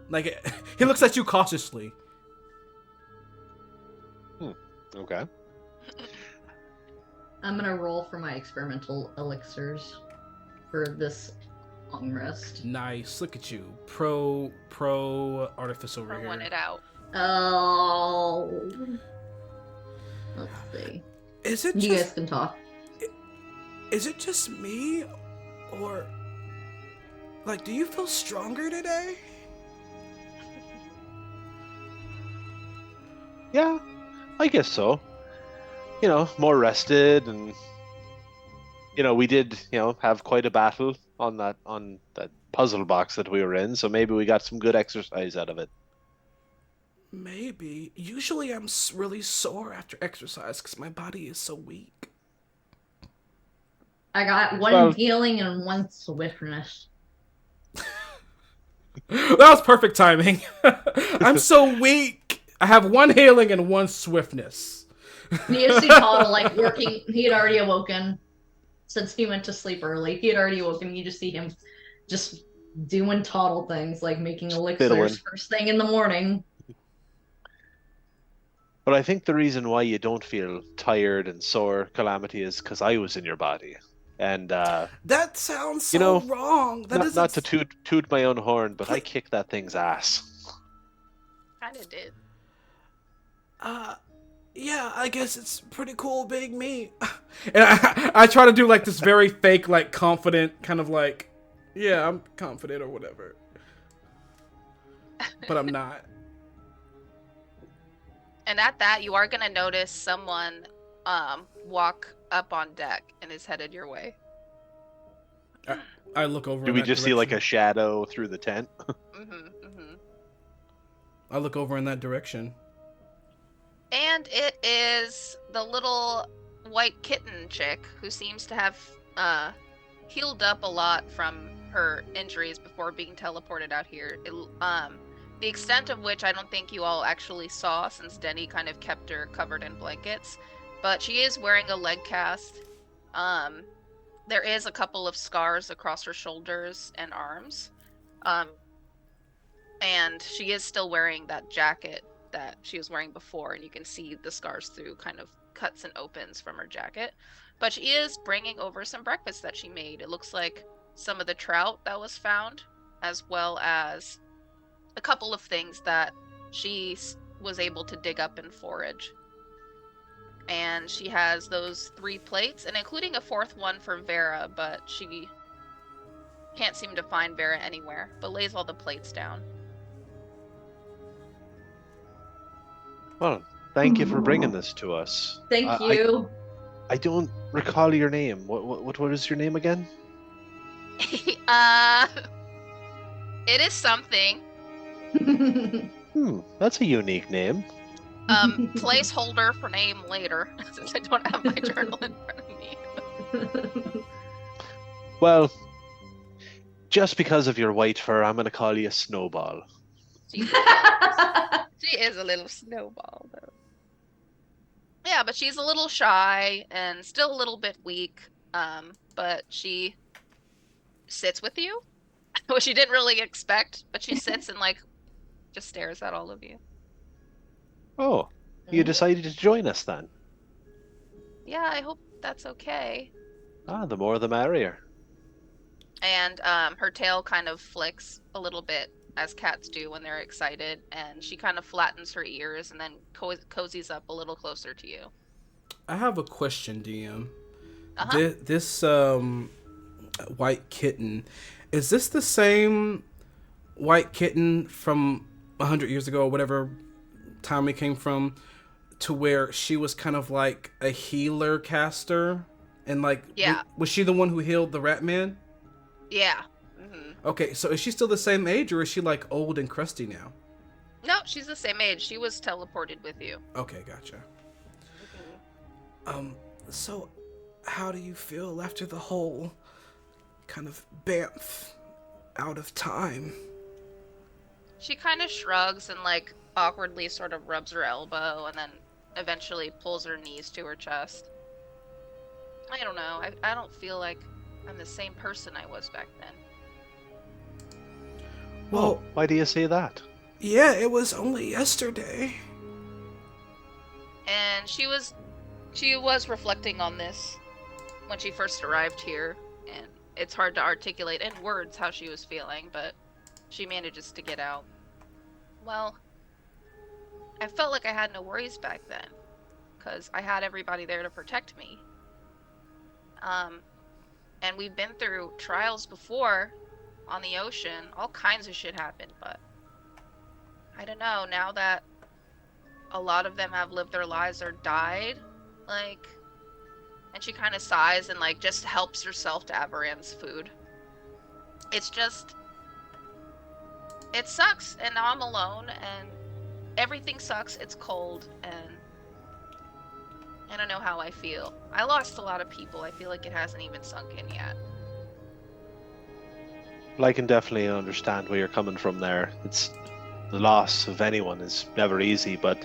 Like he looks at you cautiously. Okay. I'm gonna roll for my experimental elixirs for this long rest. Nice. Look at you. Pro artifice over Or here. one it out. Oh. Let's see. Is it You guys just can talk. is it just me, or like, do you feel stronger today? Yeah, I guess so. You know, more rested, and we did, have quite a battle on that puzzle box that we were in, so maybe we got some good exercise out of it. Maybe. Usually I'm really sore after exercise because my body is so weak. I got one Well- healing and one swiftness. That was perfect timing. I'm so weak. I have one healing and one swiftness. You see Toddle like working. He had already awoken since he went to sleep early. He had already awoken. You just see him just doing Toddle things, like making elixirs Fiddling. first thing in the morning. But I think the reason why you don't feel tired and sore, Calamity, is because I was in your body. And, That sounds so wrong. That not to toot my own horn, but I kicked that thing's ass. Kinda did. Yeah, I guess it's pretty cool being me. And I try to do like this very fake, like confident kind of like, yeah, I'm confident or whatever. But I'm not. And at that, you are gonna notice someone walk up on deck and is headed your way. I look over. Do in we that just see like a direction. shadow through the tent? I look over in that direction. And it is the little white kitten chick who seems to have healed up a lot from her injuries before being teleported out here. The extent of which I don't think you all actually saw, since Denny kind of kept her covered in blankets. But she is wearing a leg cast. There is a couple of scars across her shoulders and arms. And she is still wearing that jacket that she was wearing before, and you can see the scars through kind of cuts and opens from her jacket. But she is bringing over some breakfast that she made. It looks like some of the trout that was found, as well as a couple of things that she was able to dig up and forage. And she has those 3 plates, and including a 4th one for Vera, but she can't seem to find Vera anywhere, but lays all the plates down. Well, thank you for bringing this to us. Thank you. I don't recall your name. What is your name again? It is something. That's a unique name. Placeholder for name later, since I don't have my journal in front of me. Well, just because of your white fur, I'm going to call you Snowball. She is a little snowball, though. Yeah, but she's a little shy and still a little bit weak. But she sits with you, which she didn't really expect. But she sits and just stares at all of you. Oh, you decided to join us then? Yeah, I hope that's okay. The more the merrier. And her tail kind of flicks a little bit, as cats do when they're excited, and she kind of flattens her ears and then cozies up a little closer to you. I have a question, DM. Uh-huh. This white kitten, is this the same white kitten from 100 years ago, or whatever time we came from, to where she was kind of like a healer caster? And Yeah. Was she the one who healed the rat man? Yeah. Mm-hmm. Okay, so is she still the same age, or is she old and crusty now? No, she's the same age. She was teleported with you. Okay, gotcha. So how do you feel after the whole kind of bamf out of time? She kind of shrugs and awkwardly sort of rubs her elbow and then eventually pulls her knees to her chest. I don't know. I don't feel like I'm the same person I was back then. Well, why do you say that? Yeah, it was only yesterday. And she was She was reflecting on this when she first arrived here, and it's hard to articulate in words how she was feeling, but she manages to get out. Well, I felt like I had no worries back then, because I had everybody there to protect me. And we've been through trials before on the ocean. All kinds of shit happened, but I don't know, now that a lot of them have lived their lives or died, like, and she kind of sighs and, like, just helps herself to Avaran's food. It's just, it sucks, and now I'm alone, and everything sucks. It's cold, and I don't know how I feel. I lost a lot of people. I feel like it hasn't even sunk in yet. Well, I can definitely understand where you're coming from there. It's the loss of anyone is never easy, but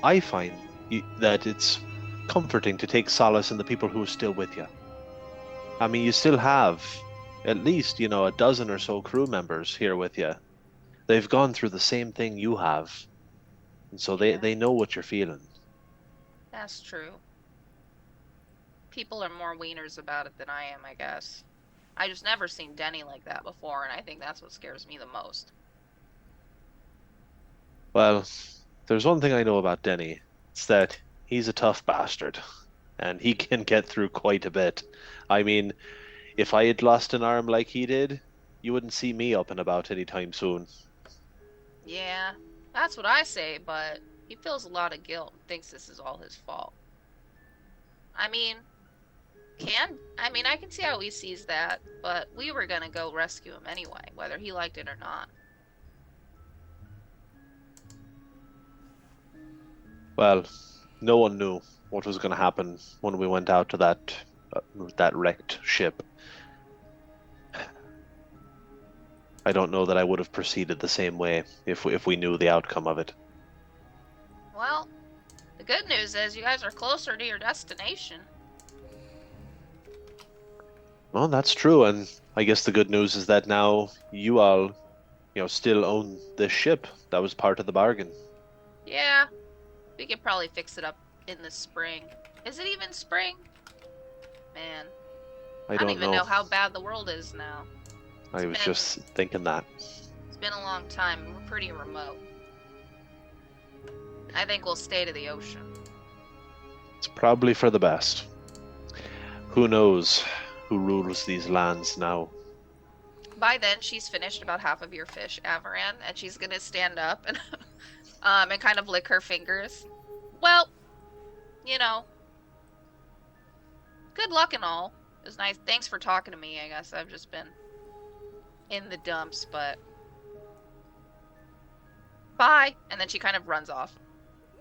I find that it's comforting to take solace in the people who are still with you. I mean, you still have at least, a dozen or so crew members here with you. They've gone through the same thing you have, and so Yeah. they know what you're feeling. That's true. People are more wieners about it than I am, I guess. I just never seen Denny like that before, and I think that's what scares me the most. Well, there's one thing I know about Denny. It's that he's a tough bastard, and he can get through quite a bit. I mean, if I had lost an arm like he did, you wouldn't see me up and about anytime soon. Yeah, that's what I say, but he feels a lot of guilt and thinks this is all his fault. I mean, I can see how he sees that, but we were gonna go rescue him anyway, whether he liked it or not. Well, no one knew what was going to happen when we went out to that wrecked ship. I don't know that I would have proceeded the same way if we knew the outcome of it. Well, the good news is you guys are closer to your destination. Well, that's true, and I guess the good news is that now you all, still own this ship. That was part of the bargain. Yeah, we could probably fix it up in the spring. Is it even spring? Man, I I don't don't even know. know how bad the world is now. I was just thinking that. It's been a long time, and we're pretty remote. I think we'll stay to the ocean. It's probably for the best. Who knows who rules these lands now? By then, she's finished about half of your fish, Avaran, and she's gonna stand up and and kind of lick her fingers. Well, good luck and all. It was nice. Thanks for talking to me. I guess I've just been in the dumps, but bye. And then she kind of runs off.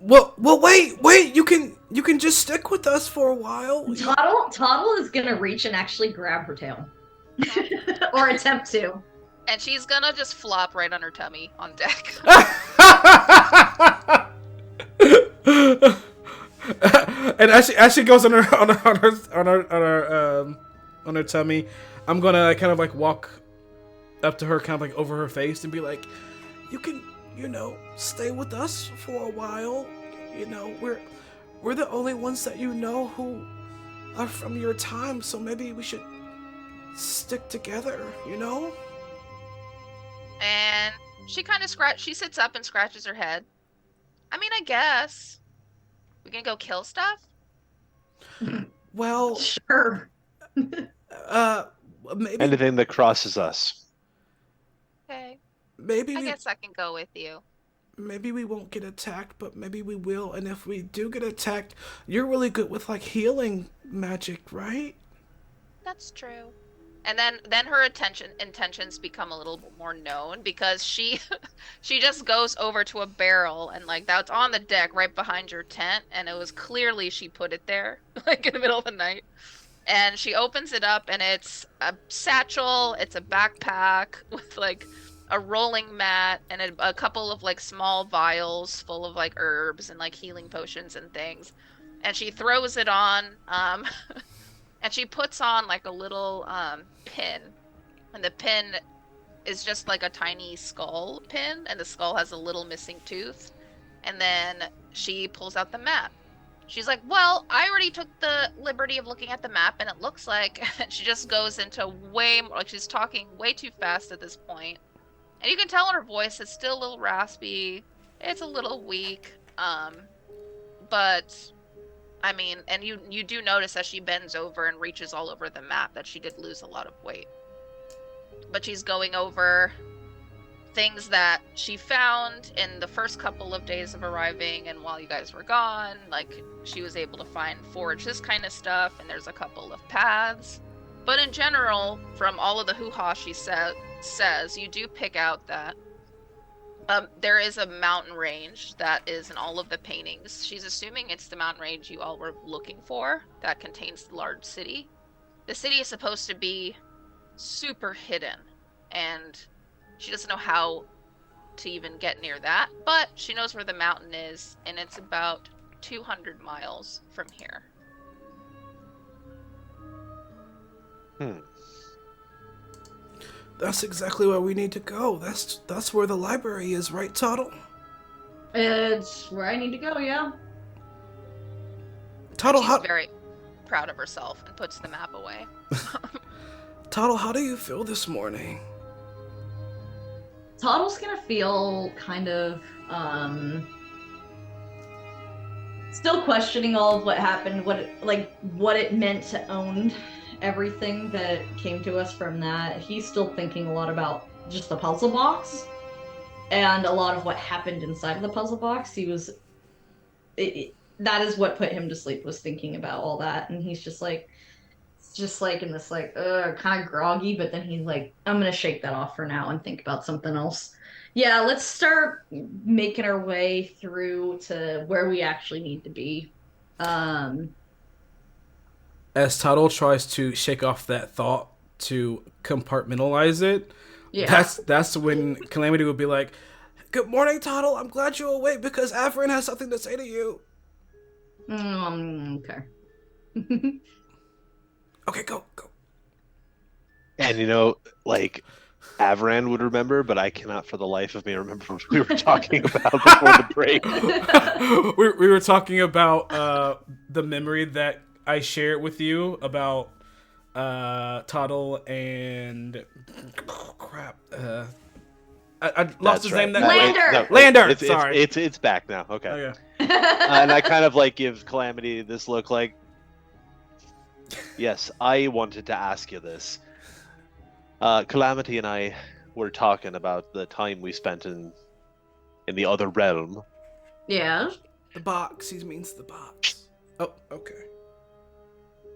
Well, wait! You can just stick with us for a while. Toddle is gonna reach and actually grab her tail, or attempt to. And she's gonna just flop right on her tummy on deck. And as she goes on her tummy, I'm gonna kind of like walk up to her, kind of like over her face, and be like, "You can, stay with us for a while. We're the only ones that who are from your time, so maybe we should stick together, And she kind of she sits up and scratches her head. I mean, I guess. We gonna go kill stuff? Well, Sure. Maybe Anything that crosses us. Okay. maybe I we guess I can go with you. maybe we won't get attacked, but maybe we will. And if we do get attacked, you're really good with like healing magic, right? That's true. And then her intentions become a little bit more known, because she she just goes over to a barrel, and like that's on the deck right behind your tent, and it was clearly she put it there like in the middle of the night. And she opens it up, and it's a satchel, it's a backpack with like a rolling mat and a couple of like small vials full of like herbs and like healing potions and things. And she throws it on and she puts on like a little pin, and the pin is just like a tiny skull pin, and the skull has a little missing tooth. And then she pulls out the map, She's like, well, I already took the liberty of looking at the map, and it looks like she just goes into way more, like she's talking way too fast at this point. And you can tell in her voice it's still a little raspy. It's a little weak. But I mean, and you do notice as she bends over and reaches all over the map that she did lose a lot of weight. But she's going over things that she found in the first couple of days of arriving and while you guys were gone. Like, she was able to forage this kind of stuff, and there's a couple of paths. But in general, from all of the hoo-ha she says, you do pick out that there is a mountain range that is in all of the paintings. She's assuming it's the mountain range you all were looking for that contains the large city. The city is supposed to be super hidden, and she doesn't know how to even get near that, but she knows where the mountain is, and it's about 200 miles from here. That's exactly where we need to go. That's where the library is, right, Tuttle? It's where I need to go, yeah. Tuttle, She's very proud of herself and puts the map away. Tuttle, how do you feel this morning? Toddle's gonna feel kind of, still questioning all of what happened, what it meant to own everything that came to us from that. He's still thinking a lot about just the puzzle box and a lot of what happened inside of the puzzle box. That is what put him to sleep, was thinking about all that, and he's just like in this kind of groggy, but then he's like, I'm gonna shake that off for now and think about something else. Yeah, let's start making our way through to where we actually need to be. As Tuttle tries to shake off that thought to compartmentalize it, Yeah. that's when Calamity would be like, "Good morning, Tuttle. I'm glad you're awake because Averin has something to say to you." Okay. Okay, go. And Avran would remember, but I cannot for the life of me remember what we were talking about before the break. we were talking about the memory that I shared with you about Tuttle and crap. I lost his name. Lander. Sorry, it's back now. Okay. Okay. And I kind of give Calamity this look like, yes, I wanted to ask you this. Calamity and I were talking about the time we spent in the other realm. Yeah. The box. He means the box. Oh, okay.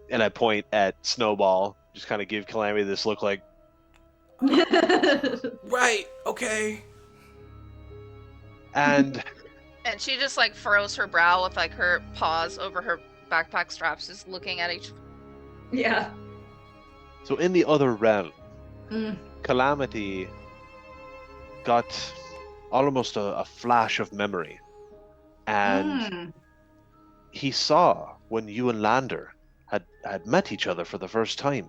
And I point at Snowball, just kind of give Calamity this look like, right, okay. And she just furrows her brow with her paws over her backpack straps, just looking at each. Yeah. So in the other realm, Mm. Calamity got almost a flash of memory. And he saw when you and Lander had met each other for the first time.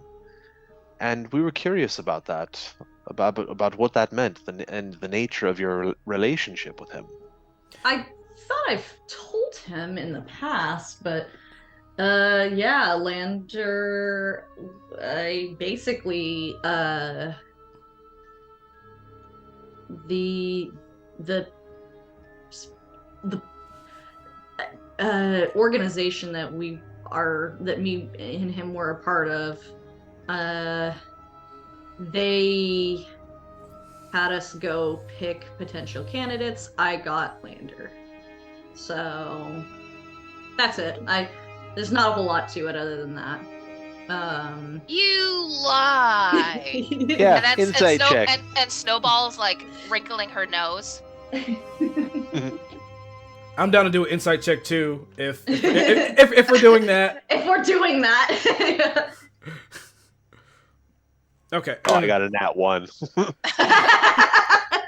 And we were curious about that, about what that meant, and the nature of your relationship with him. I thought I've told him in the past, but yeah, Lander, I basically the organization that me and him were a part of, they had us go pick potential candidates. I got Lander. So that's it. There's not a whole lot to it other than that. You lie. Yeah, insight check. And Snowball's wrinkling her nose. I'm down to do an insight check too, if we're doing that. If we're doing that. Okay. Oh, I got a nat 1.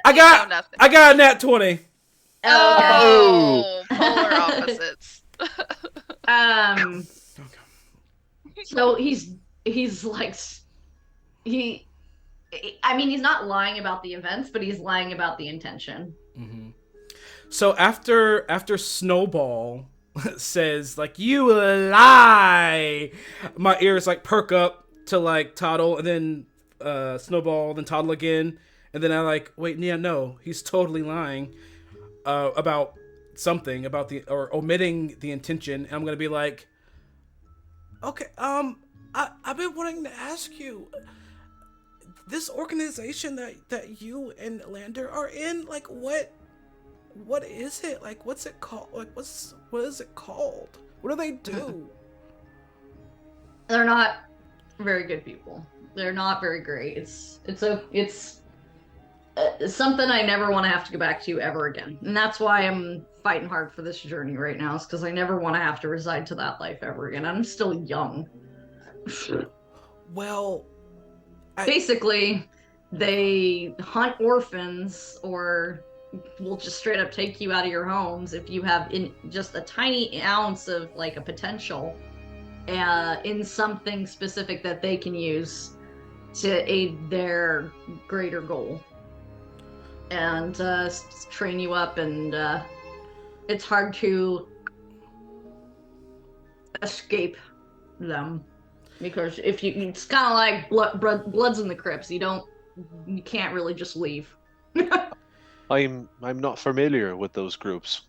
I got a nat 20. Oh, polar opposites. So he's not lying about the events, but he's lying about the intention. Mm-hmm. So after Snowball says like, "You lie." My ears like perk up to like Toddle, and then Snowball, then Toddle again, and then I like, wait, yeah, no, he's totally lying about something about the or omitting the intention. And I'm gonna be like, okay, I've been wanting to ask you, this organization that you and Lander are in, like what is it? Like what's it called? Like what is it called? What do they do? They're not very good people. They're not very great. It's something I never want to have to go back to ever again. And that's why I'm fighting hard for this journey right now, is because I never want to have to reside to that life ever again. I'm still young. Well, basically, they hunt orphans or will just straight up take you out of your homes if you have in just a tiny ounce of like a potential in something specific that they can use to aid their greater goal, and train you up, and it's hard to escape them, because if you, it's kind of like Bloods in the Crypts. You can't really just leave. I'm not familiar with those groups.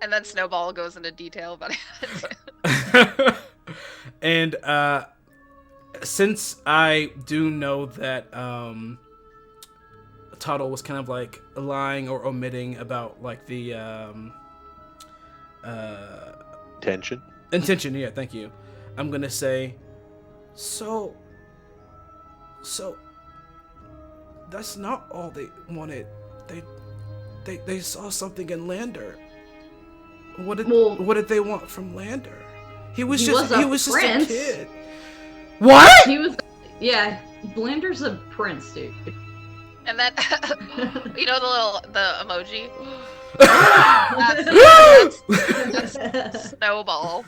And then Snowball goes into detail about it. And since I do know that Toddle was kind of like lying or omitting about like the intention, yeah, thank you. I'm gonna say, so that's not all they wanted. They saw something in Lander. What did they want from Lander? He was just a kid. What? He was, yeah. Blander's a prince, dude. And then, you know the emoji? that's Snowball.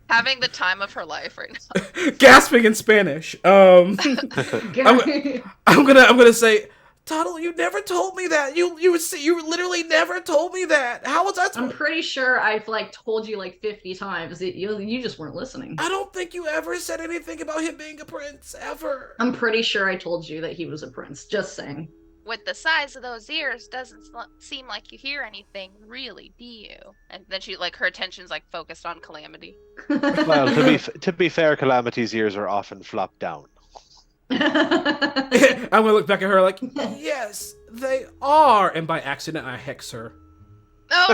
having the time of her life right now. Gasping in Spanish. I'm gonna say, Toddle, you never told me that. You literally never told me that. How was that? I'm pretty sure I've like told you like 50 times. You just weren't listening. I don't think you ever said anything about him being a prince ever. I'm pretty sure I told you that he was a prince. Just saying. With the size of those ears, doesn't seem like you hear anything, really, do you? And then she, like, her attention's like focused on Calamity. Well, to be fair, Calamity's ears are often flopped down. I'm gonna look back at her like, yes, they are, and by accident I hex her. Oh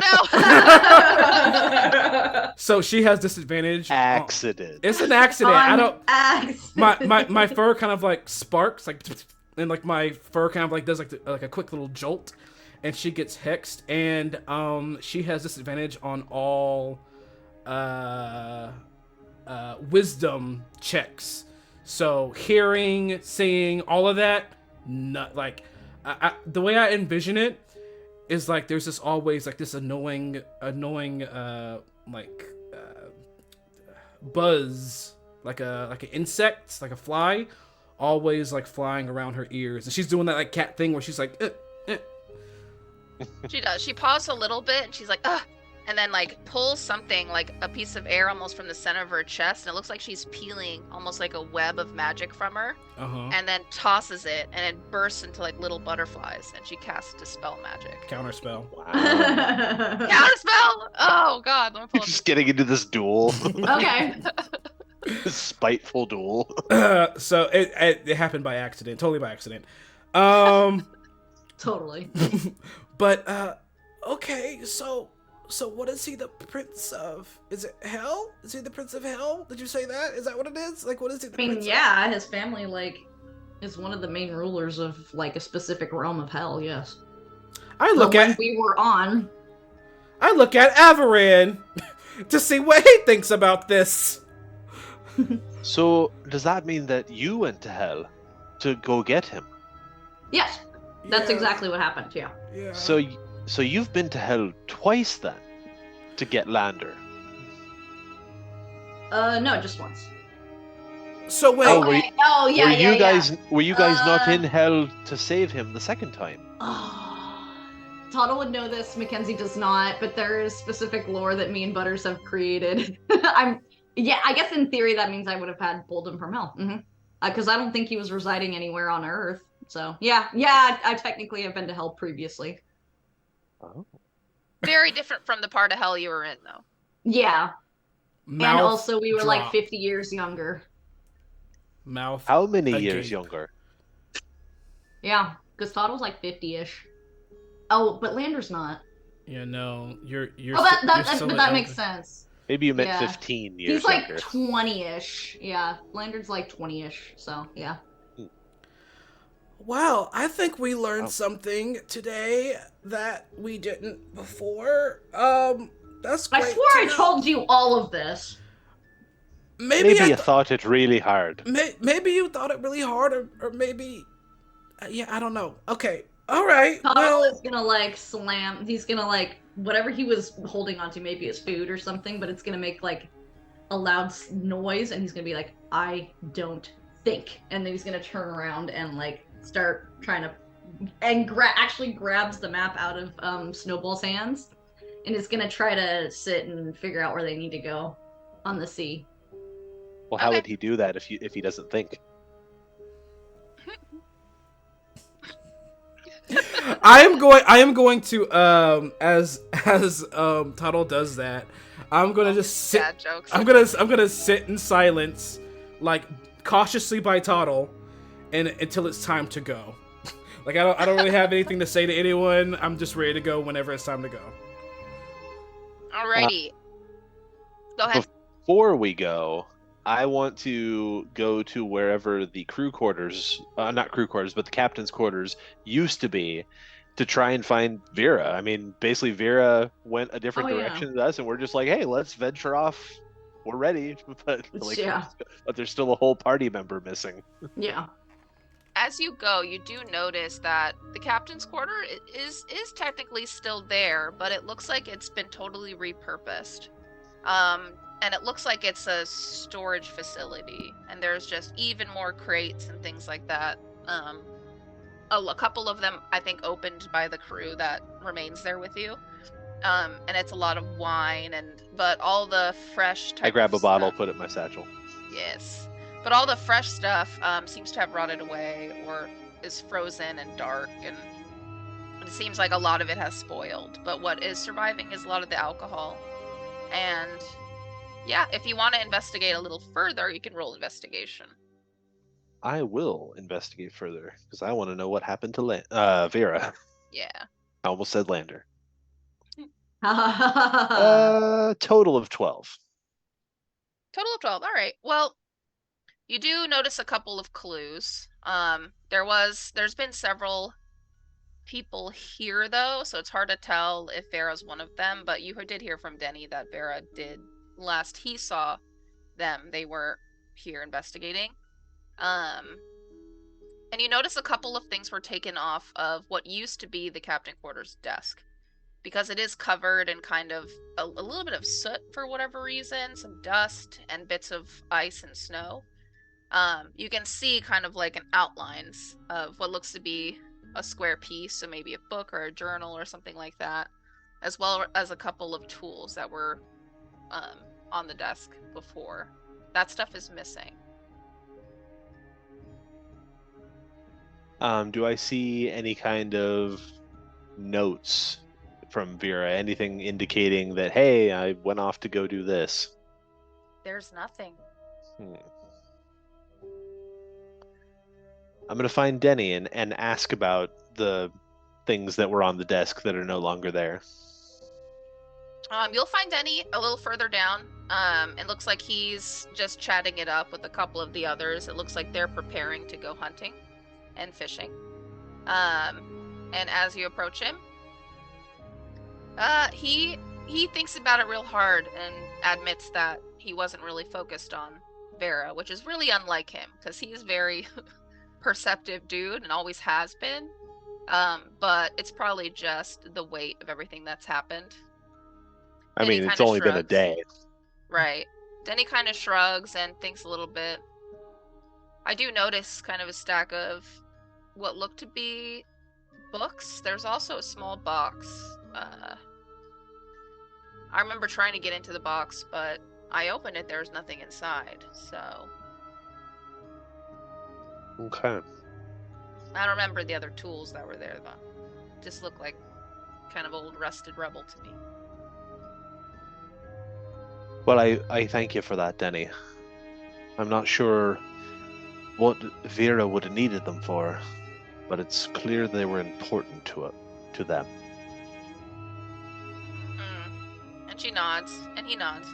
no! So she has disadvantage. Accident. It's an accident. I don't. Accident. My fur kind of like sparks, like, and like my fur kind of like does like a quick little jolt, and she gets hexed, and she has disadvantage on all wisdom checks. So hearing, seeing, all of that, not like the way I envision it is like there's this always like this annoying buzz, like an insect, like a fly, always like flying around her ears, and she's doing that like cat thing where she's like She does. She paused a little bit and she's like, ugh, and then like pulls something like a piece of air almost from the center of her chest, and it looks like she's peeling almost like a web of magic from her, and then tosses it, and it bursts into like little butterflies, and she casts Dispel Magic. Counterspell. Wow. Counterspell! Oh god, let me pull up. Just getting into this duel. Okay. This spiteful duel. So it happened by accident, totally by accident. Totally. But okay, so what is he the prince of? Is it hell? Is he the prince of hell? Did you say that? Is that what it is? Like, what is he the prince yeah, his family like is one of the main rulers of like a specific realm of hell. Yes. I look at Avaran to see what he thinks about this. So does that mean that you went to hell to go get him? Yes. That's exactly what happened. Yeah. So you've been to hell twice then, to get Lander. No, just once. So wait. Oh, Were you guys not in hell to save him the second time? Toddle would know this, Mackenzie does not, but there is specific lore that me and Butters have created. Yeah, I guess in theory that means I would have had pulled him from hell. Because I don't think he was residing anywhere on Earth. So yeah, I technically have been to hell previously. Oh. Very different from the part of hell you were in, though. Yeah, and Mouth also we were like drop. 50 years younger. Mouth. How many years agape. younger? Yeah, because Toddle's like 50-ish. Oh, but Lander's not. Yeah, no, you're. Oh, you're still but an that makes elder. sense. Maybe you meant Yeah. 15 years He's like younger. 20-ish. Yeah, Lander's like 20-ish. So yeah. Wow, I think we learned Oh. something today that we didn't before. That's great. I swore I told you all of this. Maybe you thought it really hard. maybe you thought it really hard, or maybe. Yeah, I don't know. Okay, all right. Toddle Well, is gonna like slam. He's gonna like whatever he was holding onto, maybe it's food or something, but it's gonna make like a loud noise, and he's gonna be like, "I don't think," and then he's gonna turn around and like start trying to, and actually grabs the map out of Snowball's hands, and is gonna try to sit and figure out where they need to go on the sea. Well, how Okay. would he do that if he doesn't think? I am going to as Tuttle does that, I'm gonna just sit. Dad jokes. I'm gonna sit in silence, like cautiously by Tuttle, and until it's time to go. Like I don't really have anything to say to anyone. I'm just ready to go whenever it's time to go. Alrighty. Go ahead. Before we go, I want to go to wherever the crew quarters, not crew quarters, but the captain's quarters used to be, to try and find Vera. I mean, basically Vera went a different Oh, yeah. direction than us, and we're just like, hey, let's venture off. We're ready, but like, Yeah. but there's still a whole party member missing. Yeah. As you go, you do notice that the captain's quarter is technically still there, but it looks like it's been totally repurposed. And it looks like it's a storage facility, and there's just even more crates and things like that. A couple of them, I think, opened by the crew that remains there with you. And it's a lot of wine, but all the fresh type I grab of a bottle, stuff- put it in my satchel. Yes. But all the fresh stuff seems to have rotted away or is frozen and dark, and it seems like a lot of it has spoiled. But what is surviving is a lot of the alcohol. And yeah, if you want to investigate a little further, you can roll investigation. I will investigate further because I want to know what happened to Vera. Yeah. I almost said Lander. Uh, Total of 12. Total of 12. All right. Well, you do notice a couple of clues. There's been several people here though, so it's hard to tell if Vera's one of them, but you did hear from Denny that Vera did, last he saw them, they were here investigating. And you notice a couple of things were taken off of what used to be the captain quarters desk, because it is covered in kind of a little bit of soot for whatever reason, some dust and bits of ice and snow. You can see kind of like an outlines of what looks to be a square piece, so maybe a book or a journal or something like that, as well as a couple of tools that were on the desk before. That stuff is missing. Do I see any kind of notes from Vera? Anything indicating that, hey, I went off to go do this? There's nothing. I'm going to find Denny and ask about the things that were on the desk that are no longer there. You'll find Denny a little further down. It looks like he's just chatting it up with a couple of the others. It looks like they're preparing to go hunting and fishing. And as you approach him, he thinks about it real hard and admits that he wasn't really focused on Vera, which is really unlike him, because he's very perceptive dude and always has been. But it's probably just the weight of everything that's happened. I Denny mean, it's kinda only been a shrugs. day. Right. Denny kind of shrugs and thinks a little bit. I do notice kind of a stack of what looked to be books. There's also a small box. I remember trying to get into the box, but I opened it. There was nothing inside. So Okay. I don't remember the other tools that were there, though. Just looked like kind of old rusted rubble to me. Well, I thank you for that, Denny. I'm not sure what Vera would have needed them for, but it's clear they were important to them. And she nods, and he nods.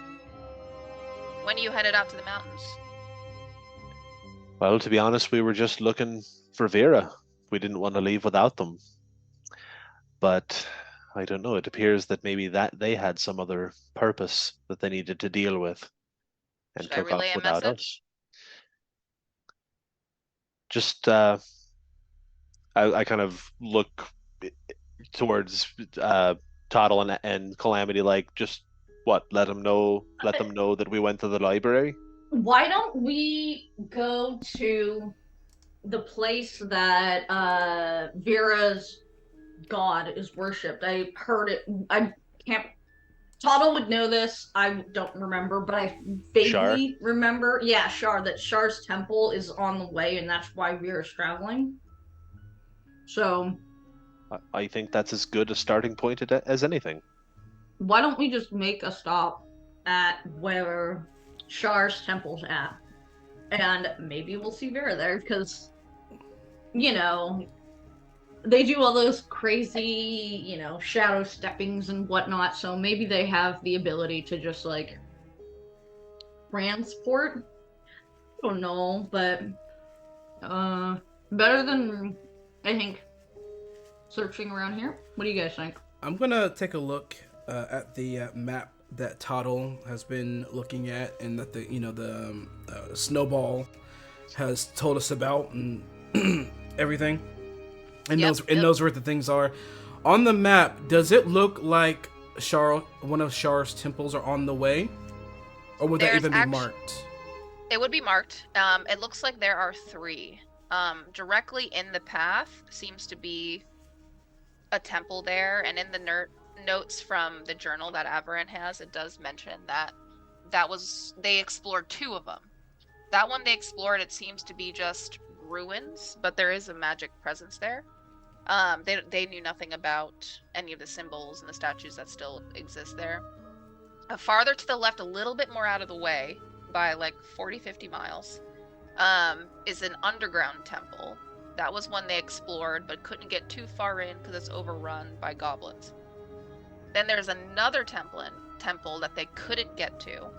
When are you headed out to the mountains? Well, to be honest, we were just looking for Vera. We didn't want to leave without them. But I don't know, it appears that maybe that they had some other purpose that they needed to deal with and Should I took relay off a without message? us. Just I kind of look towards Toddle and Calamity, like, just what, let them know that we went to the library. Why don't we go to the place that Vera's god is worshipped? I heard it. I can't. Toddle would know this. I don't remember, but I Shar. vaguely remember. Yeah, Shar. That Shar's temple is on the way, and that's why Vera's traveling. So I think that's as good a starting point as anything. why don't we just make a stop at where Shar's temple's at, and maybe we'll see Vera there because they do all those crazy, shadow steppings and whatnot, so maybe they have the ability to just, like, transport. I don't know, but, better than, I think, searching around here. What do you guys think? I'm gonna take a look at the map that Toddle has been looking at, and that the Snowball has told us about, and everything. And knows where the things are. On the map, does it look like one of Shar's temples are on the way? Or would that even be marked? It would be marked. It looks like there are 3. Directly in the path seems to be a temple there, and in the notes from the journal that Averin has, it does mention that they explored 2 of them. That one they explored, it seems to be just ruins, but there is a magic presence there. They knew nothing about any of the symbols and the statues that still exist there. Farther to the left, a little bit more out of the way, by like 40-50 miles, is an underground temple. That was one they explored, but couldn't get too far in because it's overrun by goblins. Then there's another temple that they couldn't get to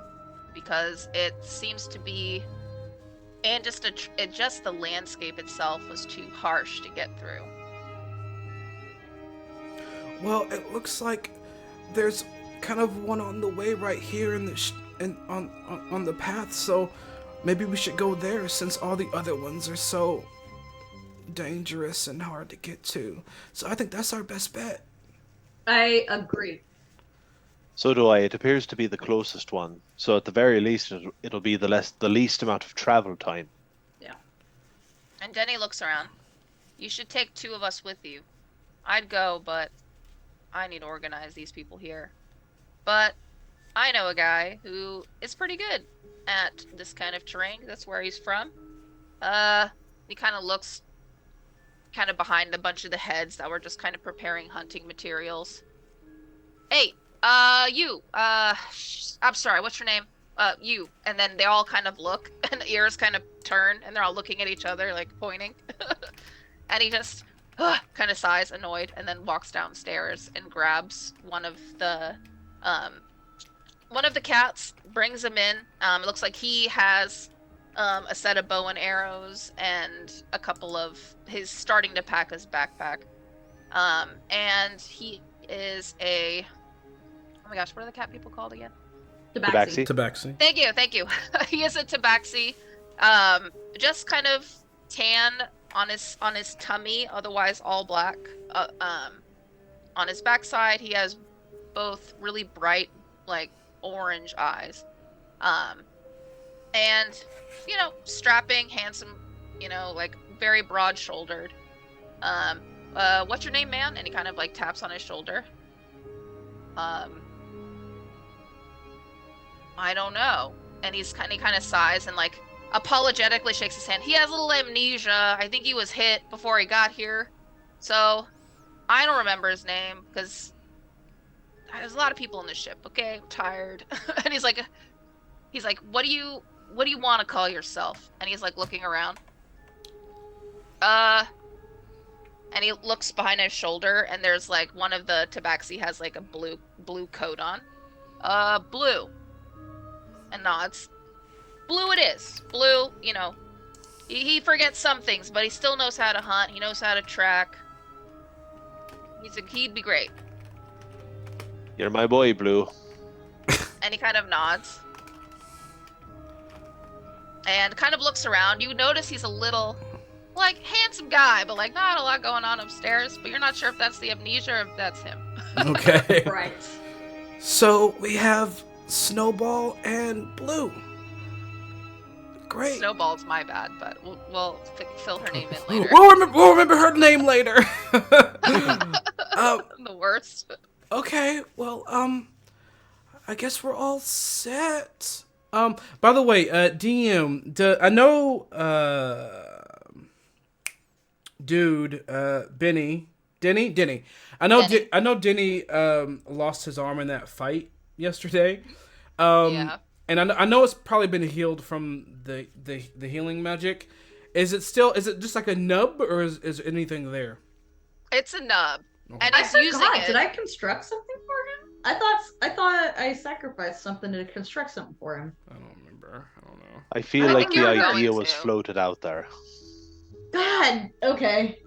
because it seems to be, and just the landscape itself was too harsh to get through. Well, it looks like there's kind of one on the way right here on the path, so maybe we should go there since all the other ones are so dangerous and hard to get to. So I think that's our best bet. I agree. So do I. It appears to be the closest one. So at the very least, it'll be the least amount of travel time. Yeah. And Denny looks around. You should take 2 of us with you. I'd go, but I need to organize these people here. But I know a guy who is pretty good at this kind of terrain. That's where he's from. He kind of looks kind of behind a bunch of the heads that were just kind of preparing hunting materials. Hey, you, I'm sorry, what's your name? You. And then they all kind of look, and the ears kind of turn, and they're all looking at each other, like, pointing. And he just kind of sighs, annoyed, and then walks downstairs and grabs one of the cats, brings him in. It looks like he has a set of bow and arrows and a couple of his starting to pack his backpack. And he is a, oh my gosh, what are the cat people called again? Tabaxi. Thank you. He is a tabaxi. Just kind of tan on his tummy, otherwise all black. On his backside, he has both really bright, like, orange eyes. And, strapping, handsome, like, very broad-shouldered. What's your name, man? And he kind of like taps on his shoulder. I don't know. And he kind of sighs and like apologetically shakes his hand. He has a little amnesia. I think he was hit before he got here. So I don't remember his name because there's a lot of people on this ship. Okay, I'm tired. And he's like, what do you want to call yourself? And he's like looking around. And he looks behind his shoulder, and there's like one of the tabaxi has like a blue coat on. Blue. And nods. Blue it is. Blue, you know, he forgets some things, but he still knows how to hunt. He knows how to track. He'd be great. You're my boy, Blue. And he kind of nods. And kind of looks around. You notice he's a little, like, handsome guy, but, like, not a lot going on upstairs. But you're not sure if that's the amnesia or if that's him. Okay. Right. So we have Snowball and Blue. Great. Snowball's my bad, but we'll fill her name in later. We'll remember her name later. The worst. Okay, well, I guess we're all set. By the way, DM, I know, dude, Denny. I know Denny, lost his arm in that fight yesterday. Yeah. And I know it's probably been healed from the healing magic. Is it just like a nub, or is anything there? It's a nub. Okay. And I he's using forgot. it. Did I construct something for him? I thought I sacrificed something to construct something for him. I don't remember. I don't know. I feel I like think you the were going idea was to. floated out there. God. Okay.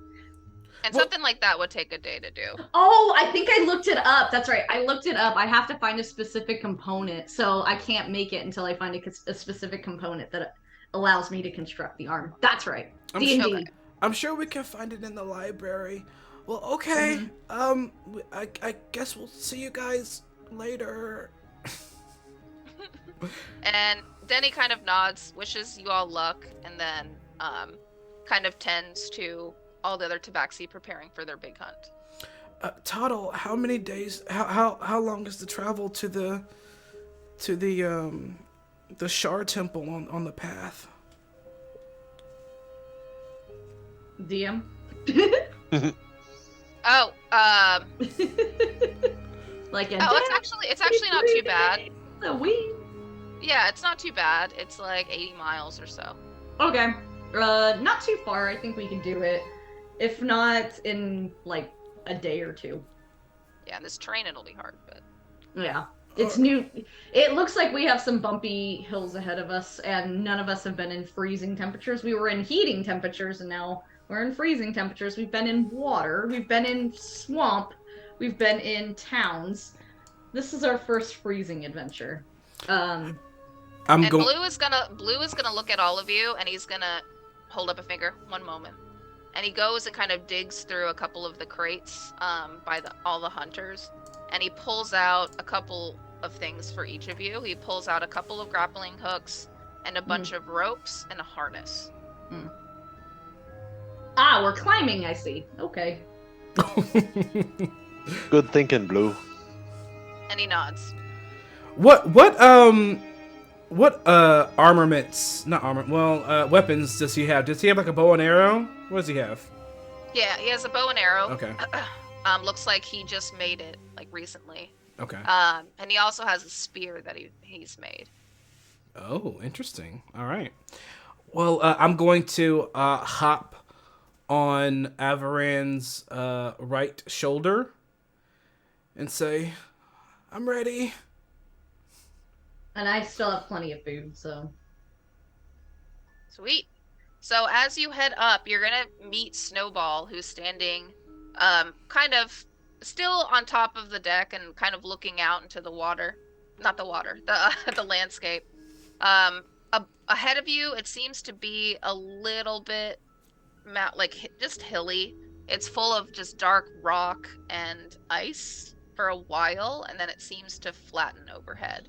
And Well- something like that would take a day to do. Oh, I think I looked it up. That's right. I looked it up. I have to find a specific component, so I can't make it until I find a specific component that allows me to construct the arm. That's right. I'm D&D. Okay. I'm sure we can find it in the library. Well, okay. I guess we'll see you guys later. And Denny kind of nods, wishes you all luck, and then kind of tends to all the other tabaxi preparing for their big hunt. Tuttle, how many days? How long is the travel to the Shar Temple on the path? DM. Oh, Like a it's actually not too bad. A week. Yeah, it's not too bad. It's like 80 miles or so. Okay. Not too far. I think we can do it. If not, in like a day or two. Yeah, in this terrain it'll be hard, but Yeah. It's new. It looks like we have some bumpy hills ahead of us, and none of us have been in freezing temperatures. We were in heating temperatures, and now we're in freezing temperatures. We've been in water. We've been in swamp. We've been in towns. This is our first freezing adventure. Blue is gonna look at all of you, and he's gonna hold up a finger. One moment. And he goes and kind of digs through a couple of the crates by all the hunters, and he pulls out a couple of things for each of you. He pulls out a couple of grappling hooks and a bunch of ropes and a harness. Ah, we're climbing, I see. Okay. Good thinking, Blue. And he nods. What armaments? Not armor. Well, weapons does he have? Does he have like a bow and arrow? What does he have? Yeah, he has a bow and arrow. Okay. Looks like he just made it like recently. Okay. And he also has a spear that he's made. Oh, interesting. All right. Well, I'm going to hop on Avaran's right shoulder and say, "I'm ready." And I still have plenty of food, so. Sweet. So as you head up, you're gonna meet Snowball, who's standing, kind of still on top of the deck and kind of looking out into the water. Not the water, the landscape. Ahead of you, it seems to be a little bit just hilly. It's full of just dark rock and ice for a while, and then it seems to flatten overhead.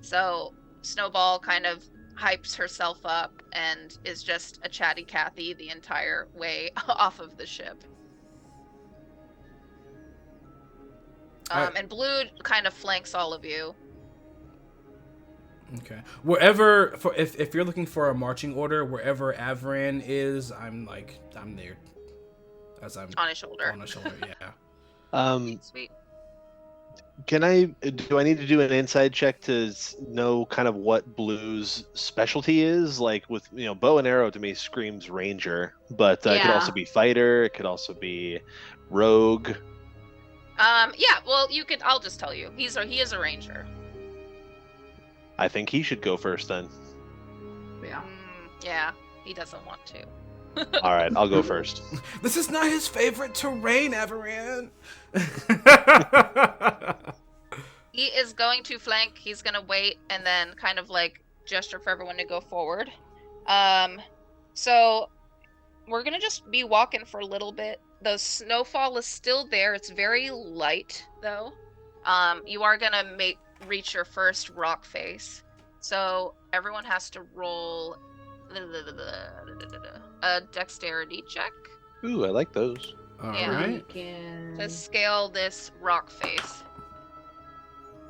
So Snowball kind of hypes herself up and is just a chatty Cathy the entire way off of the ship. And blue kind of flanks all of you. Okay. If you're looking for a marching order, wherever Avran is, I'm there. As I'm On his shoulder. On his shoulder, yeah. Sweet. Do I need to do an inside check to know kind of what Blue's specialty is? Like with, bow and arrow to me screams ranger, but it could also be fighter. It could also be rogue. Yeah, well, I'll just tell you. He is a ranger. I think he should go first then. Yeah. Yeah, he doesn't want to. All right, I'll go first. This is not his favorite terrain, Avaran. He is going to flank. He's going to wait and then kind of like gesture for everyone to go forward. So we're going to just be walking for a little bit. The snowfall is still there. It's very light though. You are going to reach your first rock face. So everyone has to roll a dexterity check. Ooh, I like those. All Yeah. right. To scale this rock face.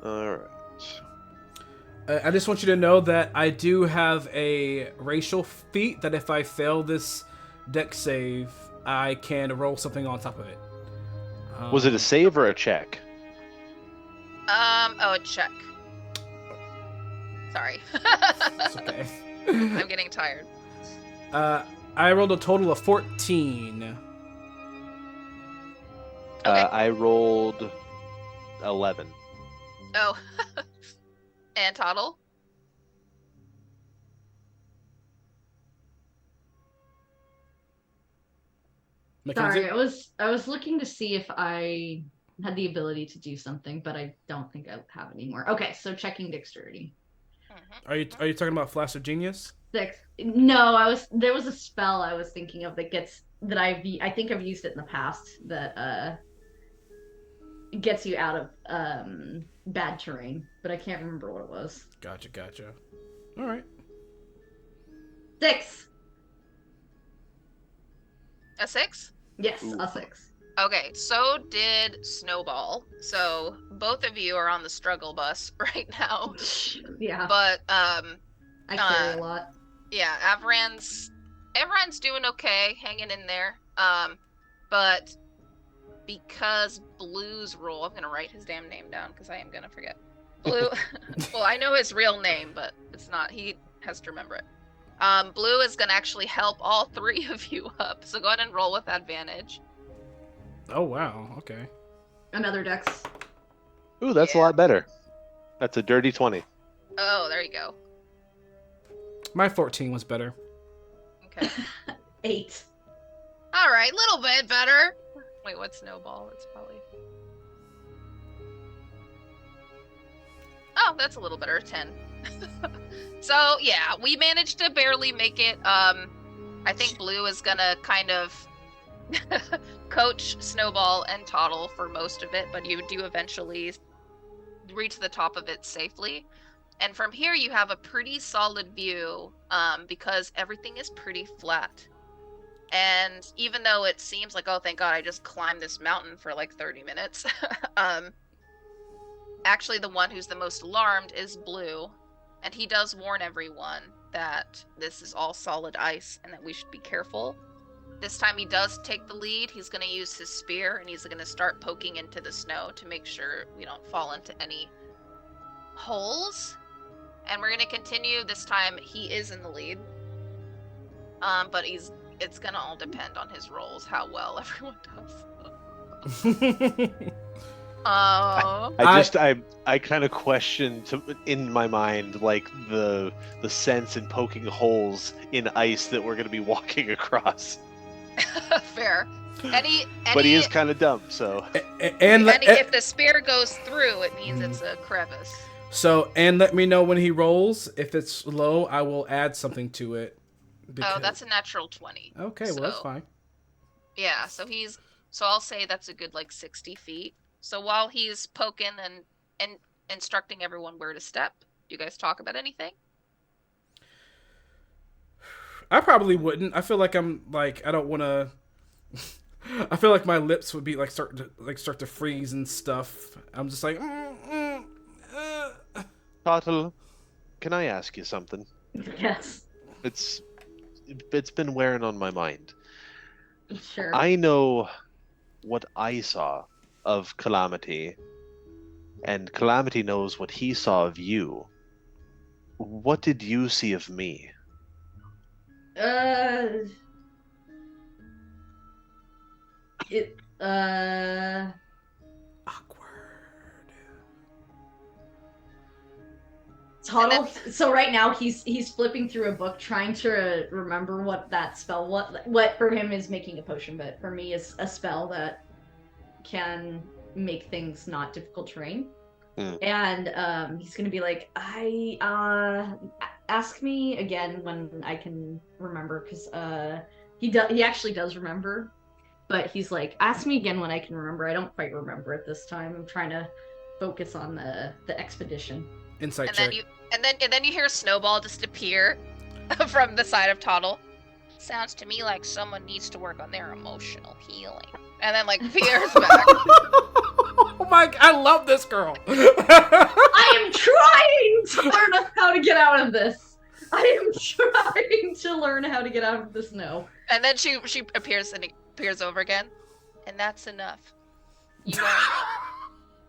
All right. I just want you to know that I do have a racial feat that if I fail this dex save, I can roll something on top of it. Was it a save or a check? A check. Sorry. It's okay. I'm getting tired. I rolled a total of 14. Okay. I rolled 11. Oh. And Toddle? Mackenzie? Sorry, I was looking to see if I had the ability to do something, but I don't think I have anymore. Okay, so checking dexterity. Are you talking about Flash of Genius? 6. No, there was a spell I was thinking of that I think I've used it in the past that gets you out of bad terrain, but I can't remember what it was. Gotcha. All right. 6. A 6? Yes, Ooh. a 6. Okay, so did Snowball. So both of you are on the struggle bus right now. Yeah, But I carry a lot. yeah, Avran's doing okay, hanging in there. But because Blue's role, I'm gonna write his damn name down because I am gonna forget. Blue. Well, I know his real name, but it's not. He has to remember it. Blue is gonna actually help all three of you up. So go ahead and roll with advantage. Oh, wow. Okay. Another dex. Ooh, that's a lot better. That's a dirty 20. Oh, there you go. My 14 was better. Okay. 8. All right, little bit better. Wait, what's Snowball? It's probably. Oh, that's a little better. 10. So yeah, we managed to barely make it. I think Blue is gonna kind of coach Snowball and Toddle for most of it, but you do eventually reach the top of it safely. And from here, you have a pretty solid view because everything is pretty flat. And even though it seems like, oh, thank God, I just climbed this mountain for like 30 minutes, actually the one who's the most alarmed is Blue. And he does warn everyone that this is all solid ice and that we should be careful. This time he does take the lead. He's going to use his spear and he's going to start poking into the snow to make sure we don't fall into any holes. And we're going to continue. This time he is in the lead. But it's going to all depend on his rolls, how well everyone does. I kind of question in my mind like the sense in poking holes in ice that we're going to be walking across. Fair. But he is kind of dumb, so. If the spear goes through, it means it's a crevice. So, and let me know when he rolls. If it's low, I will add something to it. Oh, that's a natural 20. Okay, well, that's fine. Yeah, so I'll say that's a good, 60 feet. So while he's poking and instructing everyone where to step, do you guys talk about anything? I probably wouldn't. I feel like I don't want to I feel like my lips would be like start to freeze and stuff. I'm just like. Total, can I ask you something? Yes. It's it's been wearing on my mind. Sure. I know what I saw of Calamity, and Calamity knows what he saw of you. What did you see of me? Uh. It. Awkward. Tuttle. So right now he's flipping through a book trying to remember what that spell what for him is making a potion, but for me is a spell that can make things not difficult terrain. And he's gonna be like, ask me again when I can remember, because he actually does remember, but he's like, ask me again when I can remember. I don't quite remember it this time. I'm trying to focus on the expedition. Insight And check. then you hear Snowball just appear from the side of Toddle. Sounds to me like someone needs to work on their emotional healing. And then like Pierre's back. Oh my! I love this girl. I am trying to learn how to get out of this. I am trying to learn how to get out of this. No. And then she appears and appears over again. And that's enough. You know.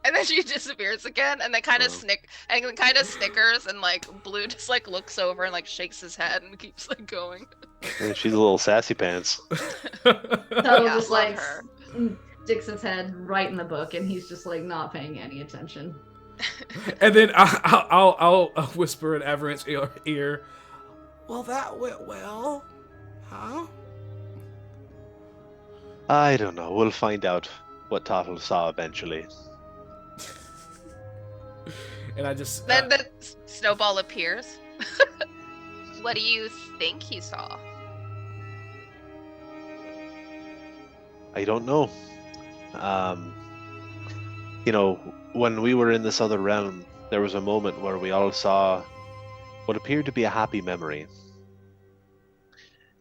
And then she disappears again, and then kind of snickers, and like Blue just like looks over and like shakes his head and keeps like going. Yeah, she's a little sassy pants. So Yeah, just love like her. sticks his head right in the book, and he's just like not paying any attention. And then I'll whisper in Averant's ear. Well, that went well, huh? I don't know. We'll find out what Total saw eventually. And I just Then the Snowball appears. What do you think he saw? I don't know. You know, when we were in this other realm, there was a moment where we all saw what appeared to be a happy memory.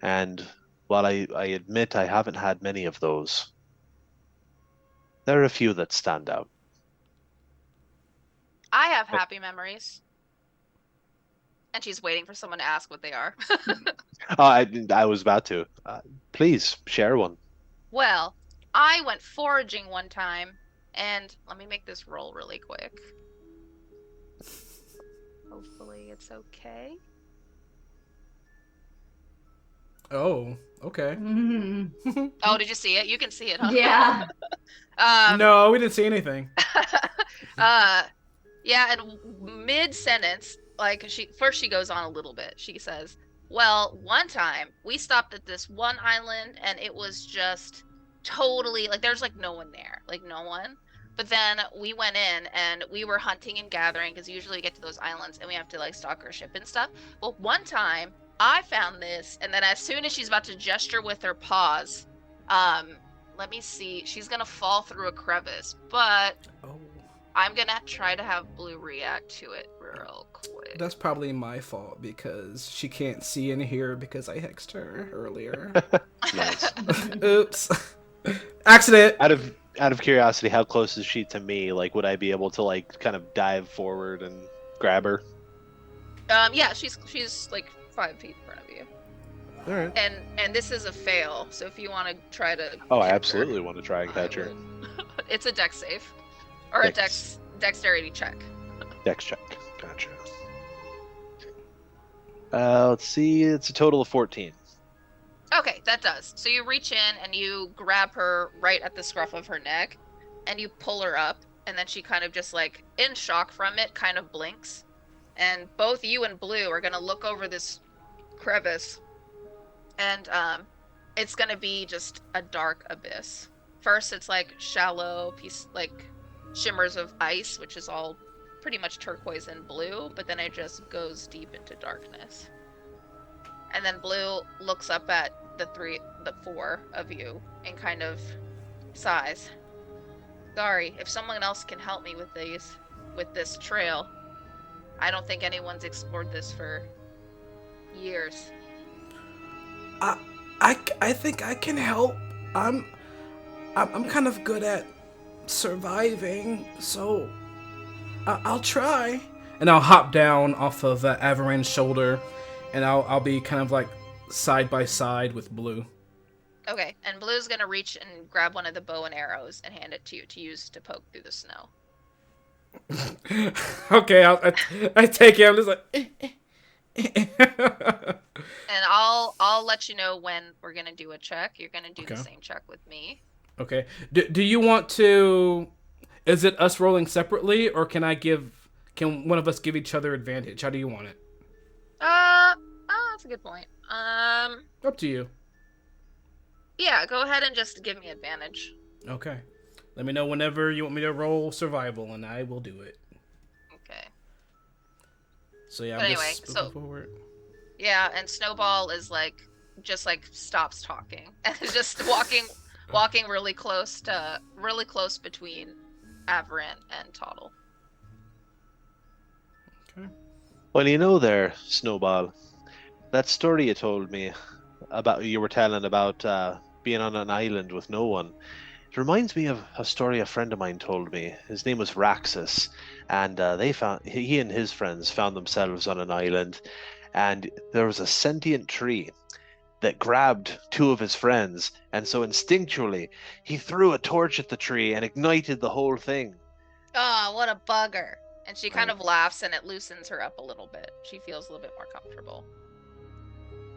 And while I admit I haven't had many of those, there are a few that stand out. I have happy memories. And she's waiting for someone to ask what they are. Oh, I was about to. Please, share one. Well, I went foraging one time, and let me make this roll really quick. Hopefully it's okay. Oh, okay. Oh, did you see it? You can see it, huh? Yeah. No, we didn't see anything. Yeah, and mid-sentence, like she goes on a little bit. She says, well, one time we stopped at this one island and it was just totally like there's like no one there, like no one. But then we went in and we were hunting and gathering because usually we get to those islands and we have to like stock our ship and stuff. Well, one time I found this, and then as soon as she's about to gesture with her paws, let me see, she's gonna fall through a crevice, but Oh, I'm gonna try to have Blue react to it real quick. that's probably my fault because she can't see and hear because I hexed her earlier. Nice. Oops. Accident. Out of curiosity, how close is she to me? Like, would I be able to like kind of dive forward and grab her? Yeah, she's like 5 feet in front of you, All right. and this is a fail. So if you want to try to, Oh, I catch her, absolutely want to try and catch I her. would. It's a dex save, or a dexterity check. Dex check. Gotcha. Let's see. It's a total of 14. Okay, that does. So you reach in and you grab her right at the scruff of her neck, and you pull her up, and then she kind of just like in shock from it, kind of blinks, and both you and Blue are gonna look over this crevice, and it's gonna be just a dark abyss. First, it's like shallow piece, like shimmers of ice, which is all pretty much turquoise and blue, but then it just goes deep into darkness. And then Blue looks up at the four of you and kind of sighs. Sorry, if someone else can help me with this trail. I don't think anyone's explored this for years. I think I can help. I'm kind of good at surviving, so I'll try. And I'll hop down off of Avaran's shoulder, and I'll be kind of like side by side with Blue. Okay, and Blue's gonna reach and grab one of the bow and arrows and hand it to you to use to poke through the snow. Okay, I take it. I'm just like. And I'll let you know when we're gonna do a check. You're gonna do the Okay. same check with me. Okay. Do you want to? Is it us rolling separately, or Can one of us give each other advantage? How do you want it? That's a good point. Up to you. Yeah, go ahead and just give me advantage. Okay. Let me know whenever you want me to roll survival, and I will do it. Okay. So yeah, But I'm anyway, just moving so- forward. Yeah, and Snowball is like just like stops talking and is just walking really close between Avaran and Toddle. Okay. Well, you know there, Snowball, that story you told me about, you were telling about being on an island with no one. It reminds me of a story a friend of mine told me. His name was Raxus, and he and his friends found themselves on an island, and there was a sentient tree that grabbed two of his friends, and so instinctually he threw a torch at the tree and ignited the whole thing. Oh, what a bugger. And she kind Right. of laughs and it loosens her up a little bit. She feels a little bit more comfortable.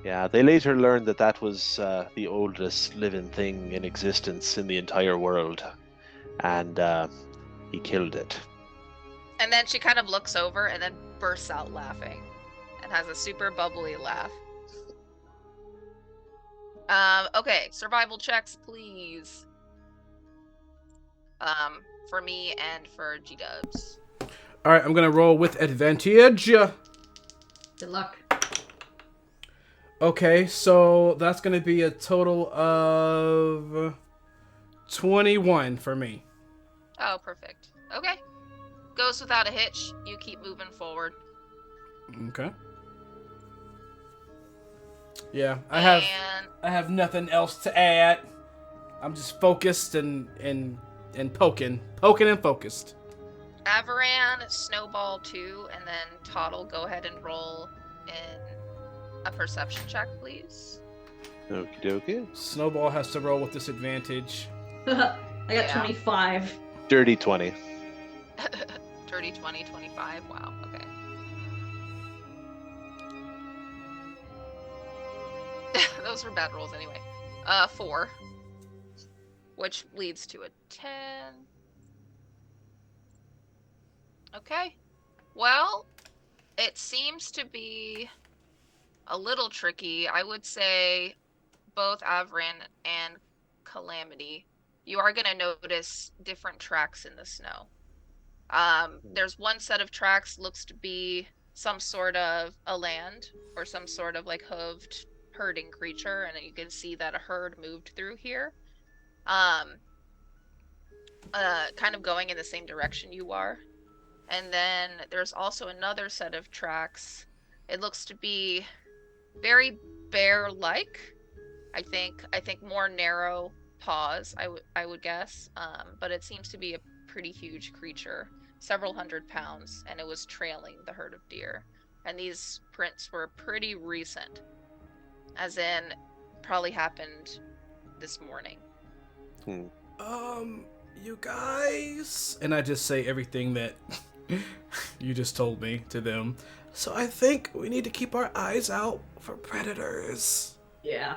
Yeah, they later learned that that was the oldest living thing in existence in the entire world, and he killed it. And then she kind of looks over and then bursts out laughing and has a super bubbly laugh. Okay, survival checks, please. For me and for G-Dubs. All right, I'm gonna roll with advantage. Good luck. Okay, so that's gonna be a total of 21 for me. Oh, perfect. Okay. Goes without a hitch. You keep moving forward. Okay. Yeah, I And have nothing else to add. I'm just focused and poking and focused. Avaran, Snowball 2, and then Toddle, go ahead and roll in a perception check, please. Okie dokie. Snowball has to roll with disadvantage. I got Yeah. 25. Dirty 20. Dirty 20, 25. Wow, okay. Those were bad rolls anyway. 4. Which leads to a 10. Okay. Well, it seems to be a little tricky. I would say both Avran and Calamity, you are going to notice different tracks in the snow. There's one set of tracks looks to be some sort of a land or some sort of like hooved herding creature, and you can see that a herd moved through here. Kind of going in the same direction you are. And then there's also another set of tracks. It looks to be very bear-like. I think more narrow paws, I would guess. But it seems to be a pretty huge creature, several hundred pounds, and it was trailing the herd of deer. And these prints were pretty recent, as in probably happened this morning. You guys, and I just say everything that you just told me to them. So I think we need to keep our eyes out for predators. Yeah.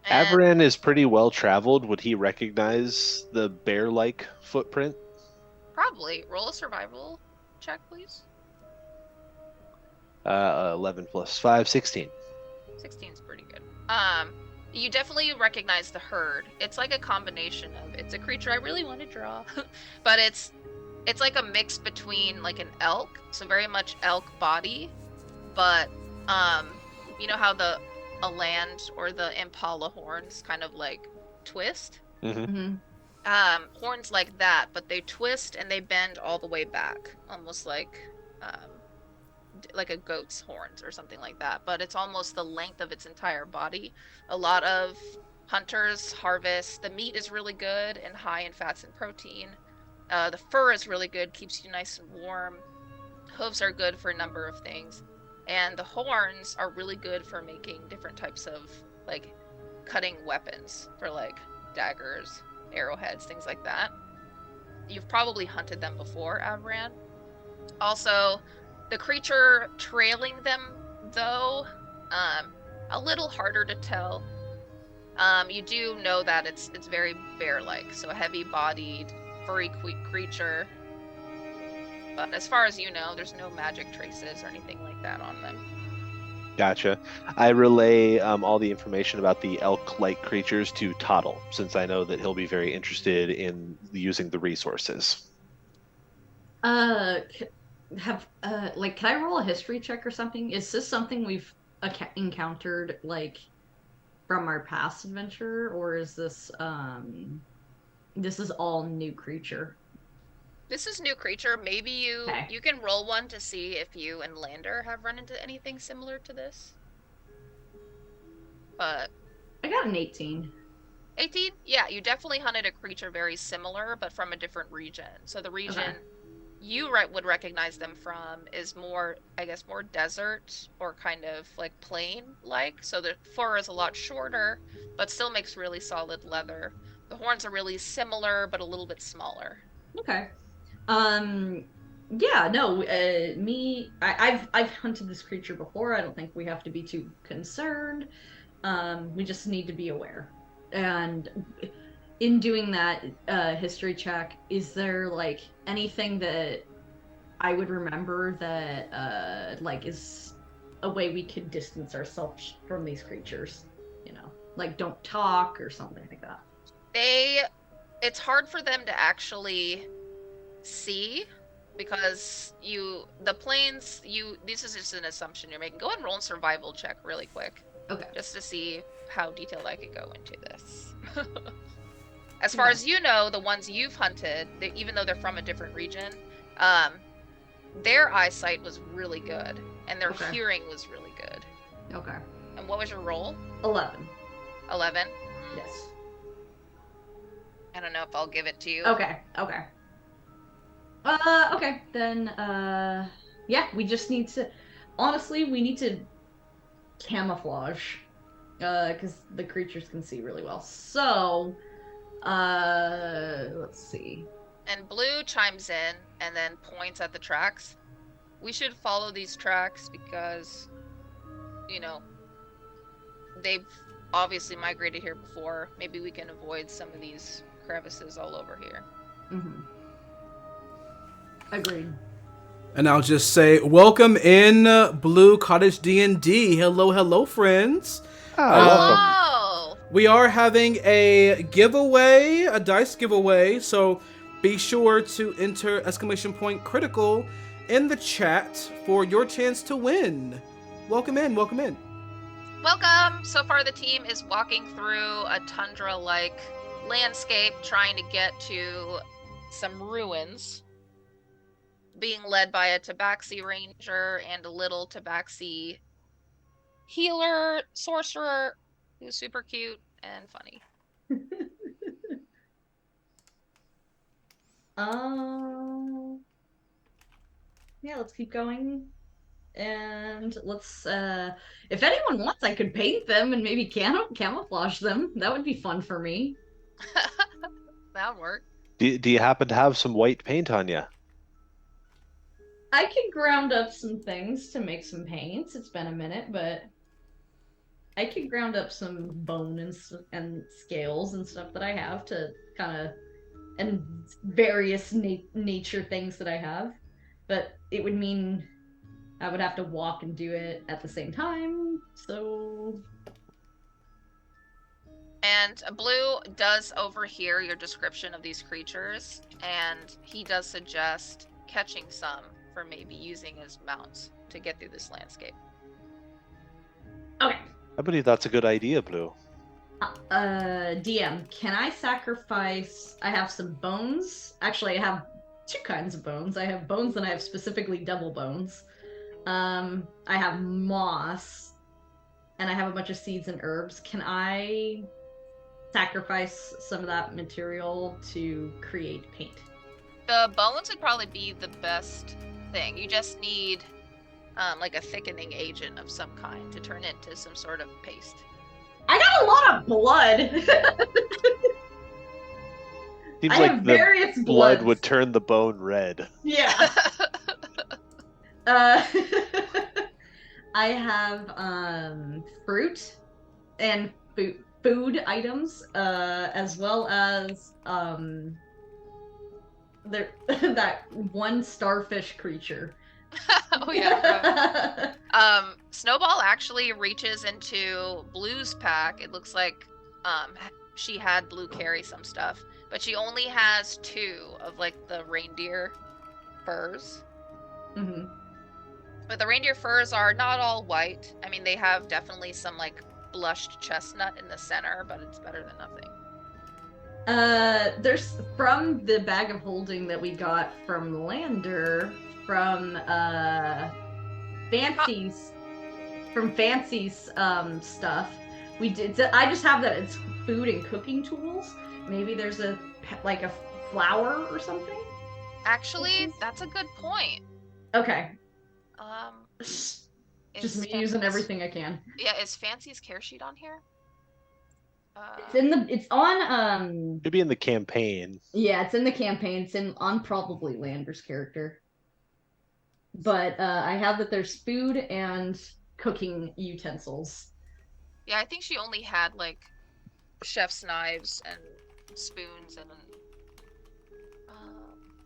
And Avaran is pretty well traveled. Would he recognize the bear-like footprint? probably roll a survival check, please. 11 plus 5, 16. 16 is pretty good. You definitely recognize the herd. It's like a combination of, it's a creature I really want to draw, but it's like a mix between like an elk, so very much elk body, but you know how the eland or the impala horns kind of like twist? Mm-hmm. Horns like that, but they twist and they bend all the way back, almost like a goat's horns or something like that, but it's almost the length of its entire body. A lot of Hunters harvest. The meat is really good and high in fats and protein. The fur is really good, keeps you nice and warm. Hooves are good for a number of things. And the horns are really good for making different types of, like, cutting weapons for, like, daggers, arrowheads, things like that. You've probably hunted them before, Avran. Also, the creature trailing them, though, a little harder to tell. You do know that it's very bear-like, so a heavy-bodied, furry creature. But as far as you know, there's no magic traces or anything like that on them. Gotcha. I relay all the information about the elk-like creatures to Toddle, since I know that he'll be very interested in using the resources. Like, can I roll a history check or something? Is this something we've encountered, like, from our past adventure, or is this this is all new creature? This is new creature. Maybe Okay. you can roll one to see if you and Lander have run into anything similar to this. But I got an 18. 18? Yeah, you definitely hunted a creature very similar, but from a different region. So the region you would recognize them from is more, I guess, more desert or kind of like plain-like. So the fur is a lot shorter, but still makes really solid leather. The horns are really similar, but a little bit smaller. Okay. Yeah, no, I've hunted this creature before. I don't think we have to be too concerned. We just need to be aware. And in doing that history check, is there, like, anything that I would remember that like is a way we could distance ourselves from these creatures? You know, like, don't talk or something like that. It's hard for them to actually see because the planes, this is just an assumption you're making. Go ahead and roll a survival check really quick. Okay. Just to see how detailed I could go into this. As far as you know, the ones you've hunted, even though they're from a different region, their eyesight was really good, and their hearing was really good. Okay. And what was your roll? 11. 11? Yes. I don't know if I'll give it to you. Okay. Okay. Then, yeah, we just need to... Honestly, we need to camouflage. Because the creatures can see really well. So, let's see. And Blue chimes in and then points at the tracks. We should follow these tracks because, you know, they've obviously migrated here before. Maybe we can avoid some of these crevices all over here. Mm-hmm. Agreed. And I'll just say, welcome in Blue Cottage D&D. Hello, friends. Hello! We are having a giveaway, a dice giveaway, so be sure to enter !critical in the chat for your chance to win. Welcome in. Welcome! So far the team is walking through a tundra-like landscape, trying to get to some ruins, being led by a Tabaxi ranger and a little Tabaxi healer, sorcerer, who's super cute and funny. Yeah, let's keep going. And let's, if anyone wants, I could paint them and maybe camouflage them. That would be fun for me. That would work. Do you happen to have some white paint on you? I could ground up some things to make some paints. It's been a minute, but I could ground up some bone and scales and stuff that I have to kind of, and various nature things that I have. But it would mean I would have to walk and do it at the same time, so... And Blue does overhear your description of these creatures, and he does suggest catching some for maybe using as mounts to get through this landscape. Okay. I believe that's a good idea, Blue. DM, can I sacrifice... I have some bones. Actually, I have two kinds of bones. I have bones and I have specifically double bones. I have moss, and I have a bunch of seeds and herbs. Can I sacrifice some of that material to create paint. The bones would probably be the best thing. You just need like a thickening agent of some kind to turn into some sort of paste. I got a lot of blood. Seems I like have the various blood bloods. would turn the bone red. Yeah. Uh, I have fruit and food items, as well as that one starfish creature. Oh yeah. Snowball actually reaches into Blue's pack. It looks like she had Blue carry some stuff, but she only has 2 of like the reindeer furs. Mm-hmm. But the reindeer furs are not all white. I mean, they have definitely some like blushed chestnut in the center, but it's better than nothing. There's from the bag of holding that we got from Lander from Fancy's stuff. We did. I just have that it's food and cooking tools. Maybe there's a flour or something. Actually, that's a good point. Okay. Is Just me using everything I can. Yeah, is Fancy's care sheet on here? It's on Maybe in the campaign. Yeah, it's in the campaign. It's on probably Lander's character. But I have that there's food and cooking utensils. Yeah, I think she only had like chef's knives and spoons and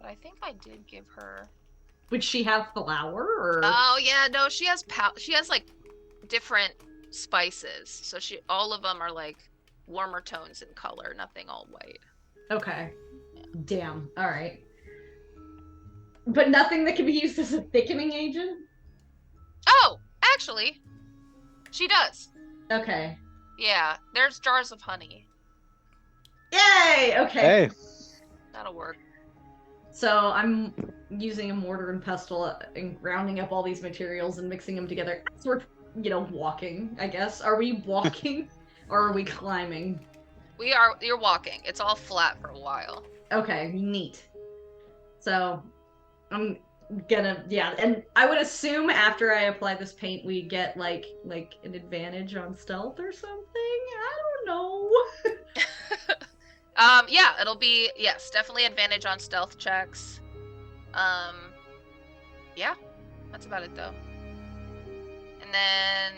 but I think I did give her. Would she have flour or? Oh yeah, no, she has she has like different spices. So all of them are like warmer tones in color, nothing all white. Okay. Yeah. Damn. All right. But nothing that can be used as a thickening agent? Oh, actually, she does. Okay. Yeah, there's jars of honey. Yay! Okay. Hey. That'll work. So I'm using a mortar and pestle and grounding up all these materials and mixing them together. As we're, walking, I guess. Are we walking or are we climbing? You're walking. It's all flat for a while. Okay, neat. So I'm gonna, and I would assume after I apply this paint we get like an advantage on stealth or something. I don't know. Yeah, it'll be definitely advantage on stealth checks. Yeah, that's about it though. And then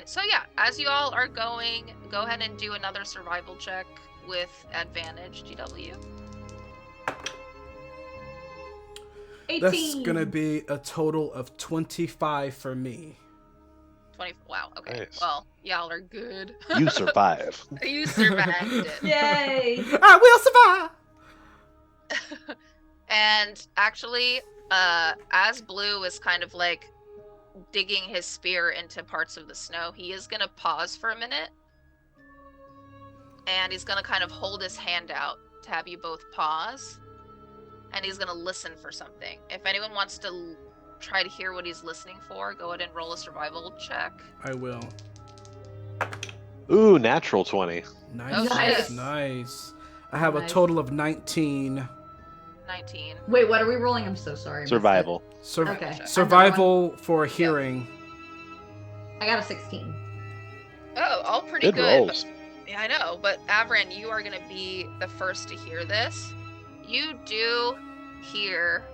as you all are going, go ahead and do another survival check with advantage, GW. 18. That's gonna be a total of 25 for me. 20. Wow. Okay. Nice. Well, y'all are good. You survive. You survived it. Yay! I will survive. And actually, as Blue is kind of like digging his spear into parts of the snow, he is gonna pause for a minute, and he's gonna kind of hold his hand out to have you both pause, and he's gonna listen for something. If anyone wants to try to hear what he's listening for, go ahead and roll a survival check. I will. Ooh, natural 20. Nice. Nice. Nice. I have a Nice. total of 19. 19. Wait, what are we rolling? I'm so sorry. I missed Survival. Okay. Survival for hearing. it. I got a 16. Oh, all pretty Good good. rolls. Yeah, I know, but Avrin, you are going to be the first to hear this. You do hear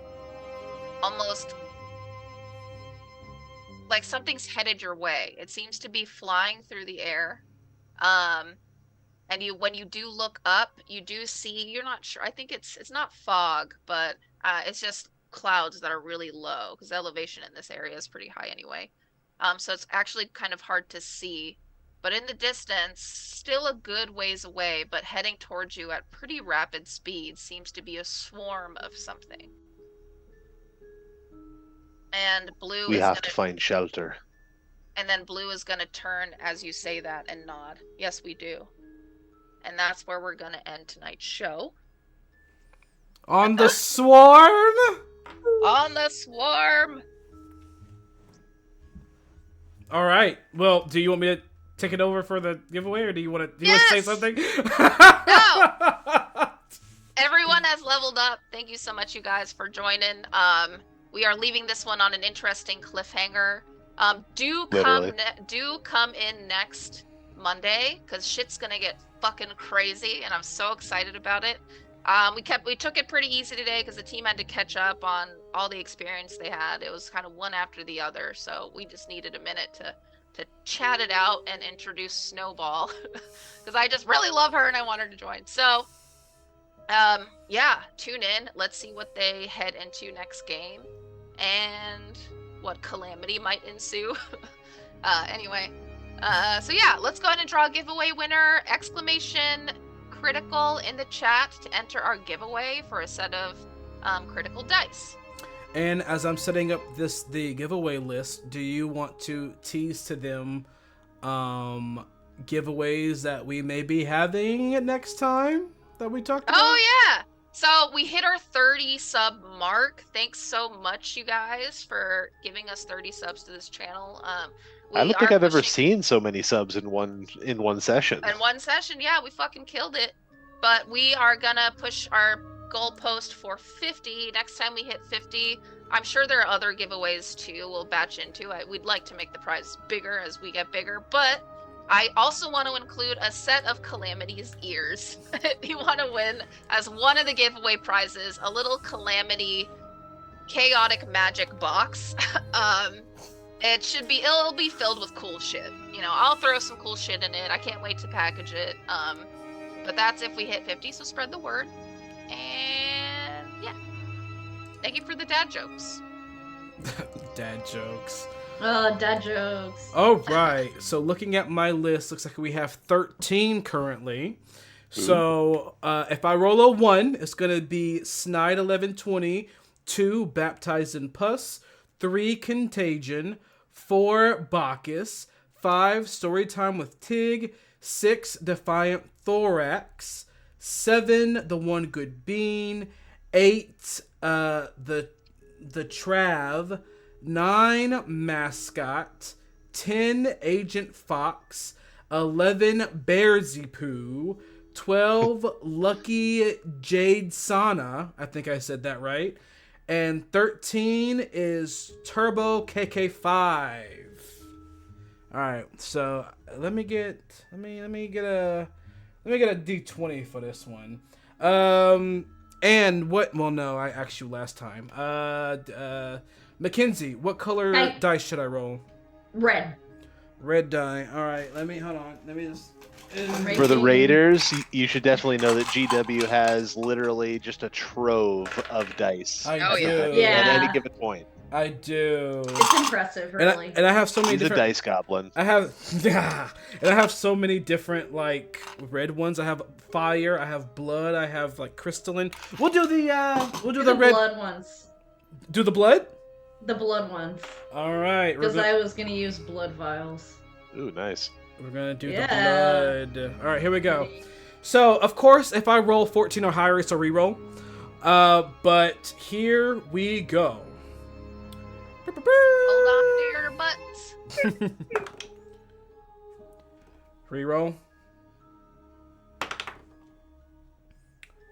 almost like something's headed your way. It seems to be flying through the air. And when you do look up, you do see, you're not sure. I think it's not fog, but it's just clouds that are really low because the elevation in this area is pretty high anyway. So it's actually kind of hard to see. But in the distance, still a good ways away, but heading towards you at pretty rapid speed, seems to be a swarm of something. And Blue We is have gonna, to find shelter. and then Blue is gonna turn as you say that and nod. Yes, we do. And that's where we're gonna end tonight's show. On the swarm? On the swarm! All right. Well, do you want me to take it over for the giveaway, or do you want to say Yes! something? No! Everyone has leveled up. Thank you so much, you guys, for joining. We are leaving this one on an interesting cliffhanger. Do come in next Monday, because shit's gonna get fucking crazy, and I'm so excited about it. We took it pretty easy today because the team had to catch up on all the experience they had. It was kind of one after the other, so we just needed a minute to chat it out and introduce Snowball, because I just really love her and I want her to join. So, yeah, tune in. Let's see what they head into next game and what calamity might ensue. Anyway, so yeah, let's go ahead and draw a giveaway winner. Exclamation critical in the chat to enter our giveaway for a set of critical dice. And as I'm setting up the giveaway list, do you want to tease to them giveaways that we may be having next time that we talked about? Oh yeah. So we hit our 30 sub mark. Thanks so much, you guys, for giving us 30 subs to this channel. I don't think I've ever seen so many subs in one session. In one session, yeah, we fucking killed it. But we are gonna push our goalpost for 50. Next time we hit 50, I'm sure there are other giveaways too we'll batch into. We'd like to make the prize bigger as we get bigger, but I also want to include a set of Calamity's ears. If you want to win as one of the giveaway prizes, a little Calamity chaotic magic box. It'll be filled with cool shit. You know, I'll throw some cool shit in it. I can't wait to package it. But that's if we hit 50, so spread the word. And yeah. Thank you for the dad jokes. Dad jokes. Dad jokes. All right. So looking at my list, looks like we have 13 currently. So if I roll a 1, it's going to be Snide 1120, 2 Baptized in Pus, 3 Contagion, 4 Bacchus, 5 Storytime with Tig, 6 Defiant Thorax, 7 The One Good Bean, 8 the Trav, 9 Mascot, 10 Agent Fox, 11 Bearsy Poo, 12 Lucky Jade Sana, I think I said that right, and 13 is Turbo KK5. All right, so let me get a D20 for this one. And what? Well, no, I asked you last time. Mackenzie, what color dice should I roll? Red. Red die. All right, hold on. Let me just. For the Raiders, you should definitely know that GW has literally just a trove of dice. I do. Yeah. At any given point. I do. It's impressive, really. And I have so many He's different... a dice goblin. I have so many different, like, red ones. I have fire, I have blood, I have, like, crystalline. We'll do the red... blood ones. Do the blood? The blood ones. All right. Because I was going to use blood vials. Ooh, nice. We're going to do the blood. All right, here we go. So, of course, if I roll 14 or higher, it's a reroll. But here we go. Hold on to your butts. Reroll.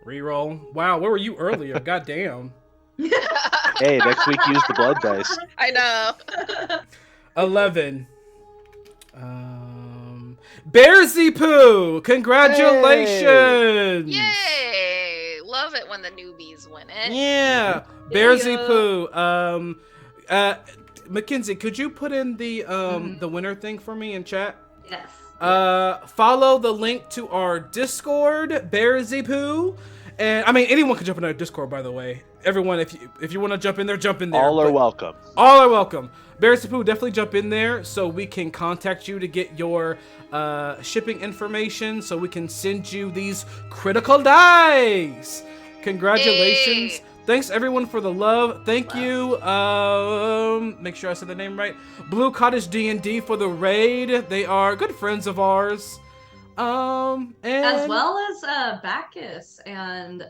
Reroll. Wow, where were you earlier? Goddamn. Hey, next week use the blood dice. I know. 11. Bearsy Poo! Congratulations! Yay! Love it when the newbies win it. Yeah, Bearsy Poo. Mackenzie, could you put in the winner thing for me in chat? Yes. Follow the link to our Discord, Bearsy Poo. And I mean, anyone can jump in our Discord, by the way. Everyone, if you want to jump in there, jump in there. All are welcome. All are welcome. Bearsy Poo, definitely jump in there so we can contact you to get your shipping information, so we can send you these critical dice. Congratulations. Yay. Thanks everyone for the love. Thank you. Make sure I said the name right. Blue Cottage D&D for the raid. They are good friends of ours. And as well as Bacchus and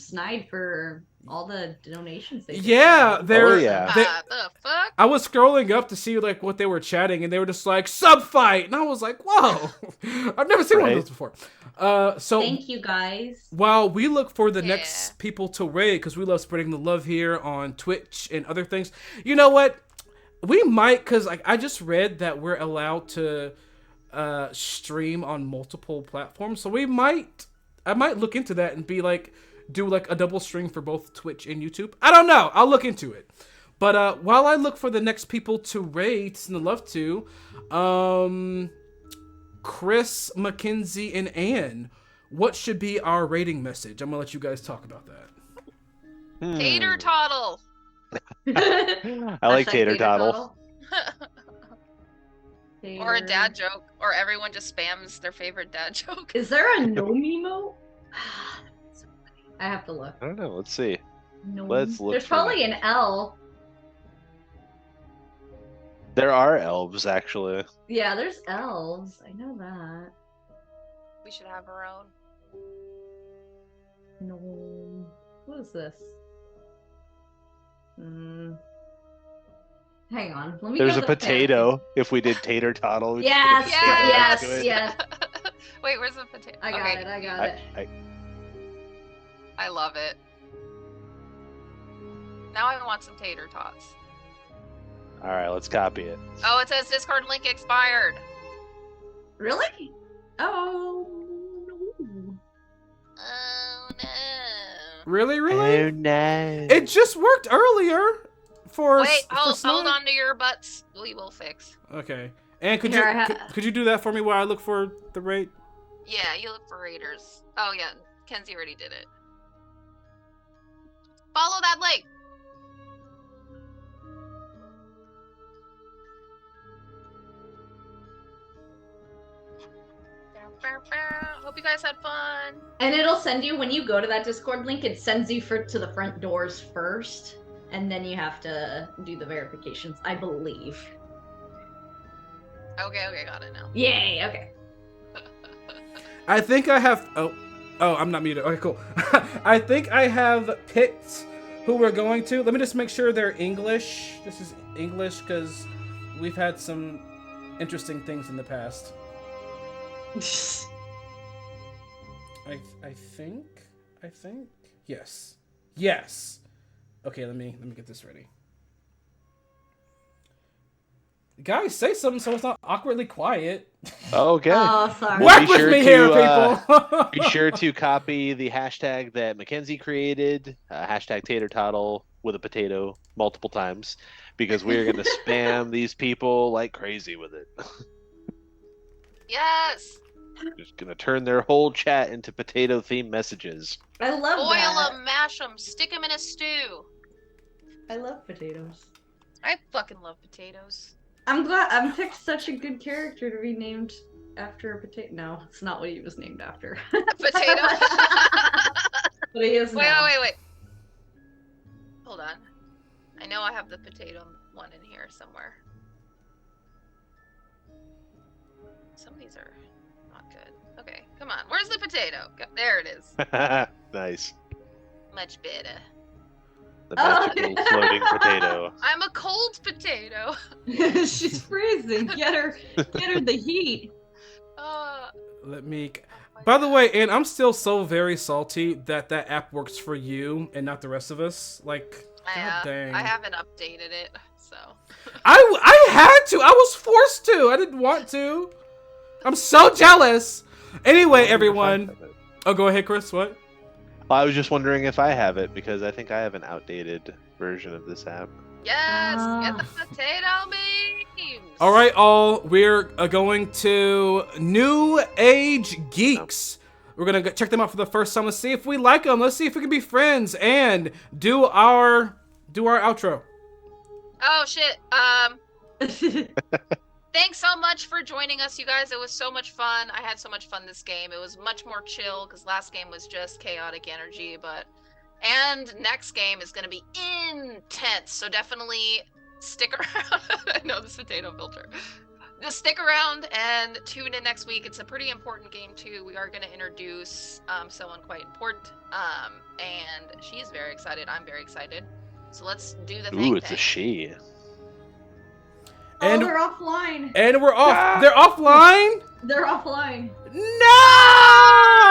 Snide for all the donations they Yeah, did. they're. Oh, yeah. The fuck? I was scrolling up to see like what they were chatting, and they were just like sub fight, and I was like, "Whoa, I've never seen one of Right. those before." So Thank you guys. while we look for the Yeah. next people to raid, because we love spreading the love here on Twitch and other things, you know what? We might, because like I just read that we're allowed to stream on multiple platforms, so I might look into that and be like, do like a double stream for both Twitch and YouTube. I don't know. I'll look into it. But while I look for the next people to rate and love to, Chris, Mackenzie, and Ann, what should be our rating message? I'm gonna let you guys talk about that. Tater toddle. I like Hashtag tater toddle. Or a dad joke. Or everyone just spams their favorite dad joke. Is there a no Mimo? I have to look. I don't know. Let's see. No. Let's look. There's for probably it. an L. There are elves actually. Yeah, there's elves. I know that. We should have our own. No. What is this? Hang on. Let me There's go a to the potato. If we did tater toddle. we'd Yes, just put it yes, into it. yes. Wait, where's the potato? I got Okay, it. I got it. I love it. Now I want some tater tots. All right, let's copy it. Oh, it says Discord link expired. Really? Oh no. Oh no. Really, really? Oh no! It just worked earlier. Wait, hold on to your butts. We will fix. Okay. And could Here, you could you do that for me while I look for the rate? Yeah, you look for raiders. Oh yeah, Kenzie already did it. Follow that link. Hope you guys had fun. And it'll send you when you go to that Discord link. It sends you to the front doors first, and then you have to do the verifications, I believe. Okay, got it now. Yay! Okay. I think I have. Oh, I'm not muted. Okay, cool. I think I have picked who we're going to. Let me just make sure they're English. This is English because we've had some interesting things in the past. I think. Yes. Okay, let me get this ready. Guys, say something so it's not awkwardly quiet. Okay. Oh, sorry. Work Be with sure me to, here, people. Be sure to copy the hashtag that Mackenzie created, hashtag tater toddle with a potato multiple times, because we're going to spam these people like crazy with it. Yes. Just going to turn their whole chat into potato-themed messages. I love Boil that. them, mash them, stick them in a stew. I love potatoes. I fucking love potatoes. I'm glad I picked such a good character to be named after a potato. No, it's not what he was named after. Potato. But he is now. Wait. Hold on. I know I have the potato one in here somewhere. Some of these are not good. Okay, come on. Where's the potato? There it is. Nice. Much better. The magical floating potato. I'm a cold potato. She's freezing. Get her the heat. Let me. By the way, and I'm still so very salty that app works for you and not the rest of us. Like, god dang. I haven't updated it, so. I had to. I was forced to. I didn't want to. I'm so jealous. Anyway, everyone. Oh, go ahead, Chris. What? I was just wondering if I have it, because I think I have an outdated version of this app. Yes, get the potato memes. All right, all. We're going to New Age Geeks. We're gonna check them out for the first time. Let's see if we like them. Let's see if we can be friends and do our outro. Oh shit. Thanks so much for joining us, you guys. It was so much fun. I had so much fun this game. It was much more chill because last game was just chaotic energy, and next game is going to be intense. So definitely stick around. I know this potato filter. Just stick around and tune in next week. It's a pretty important game too. We are going to introduce someone quite important and She's very excited. I'm very excited. So let's do the Ooh, thing. it's a she. And- oh, they're offline. And we're off. Ah! They're offline. They're offline. No!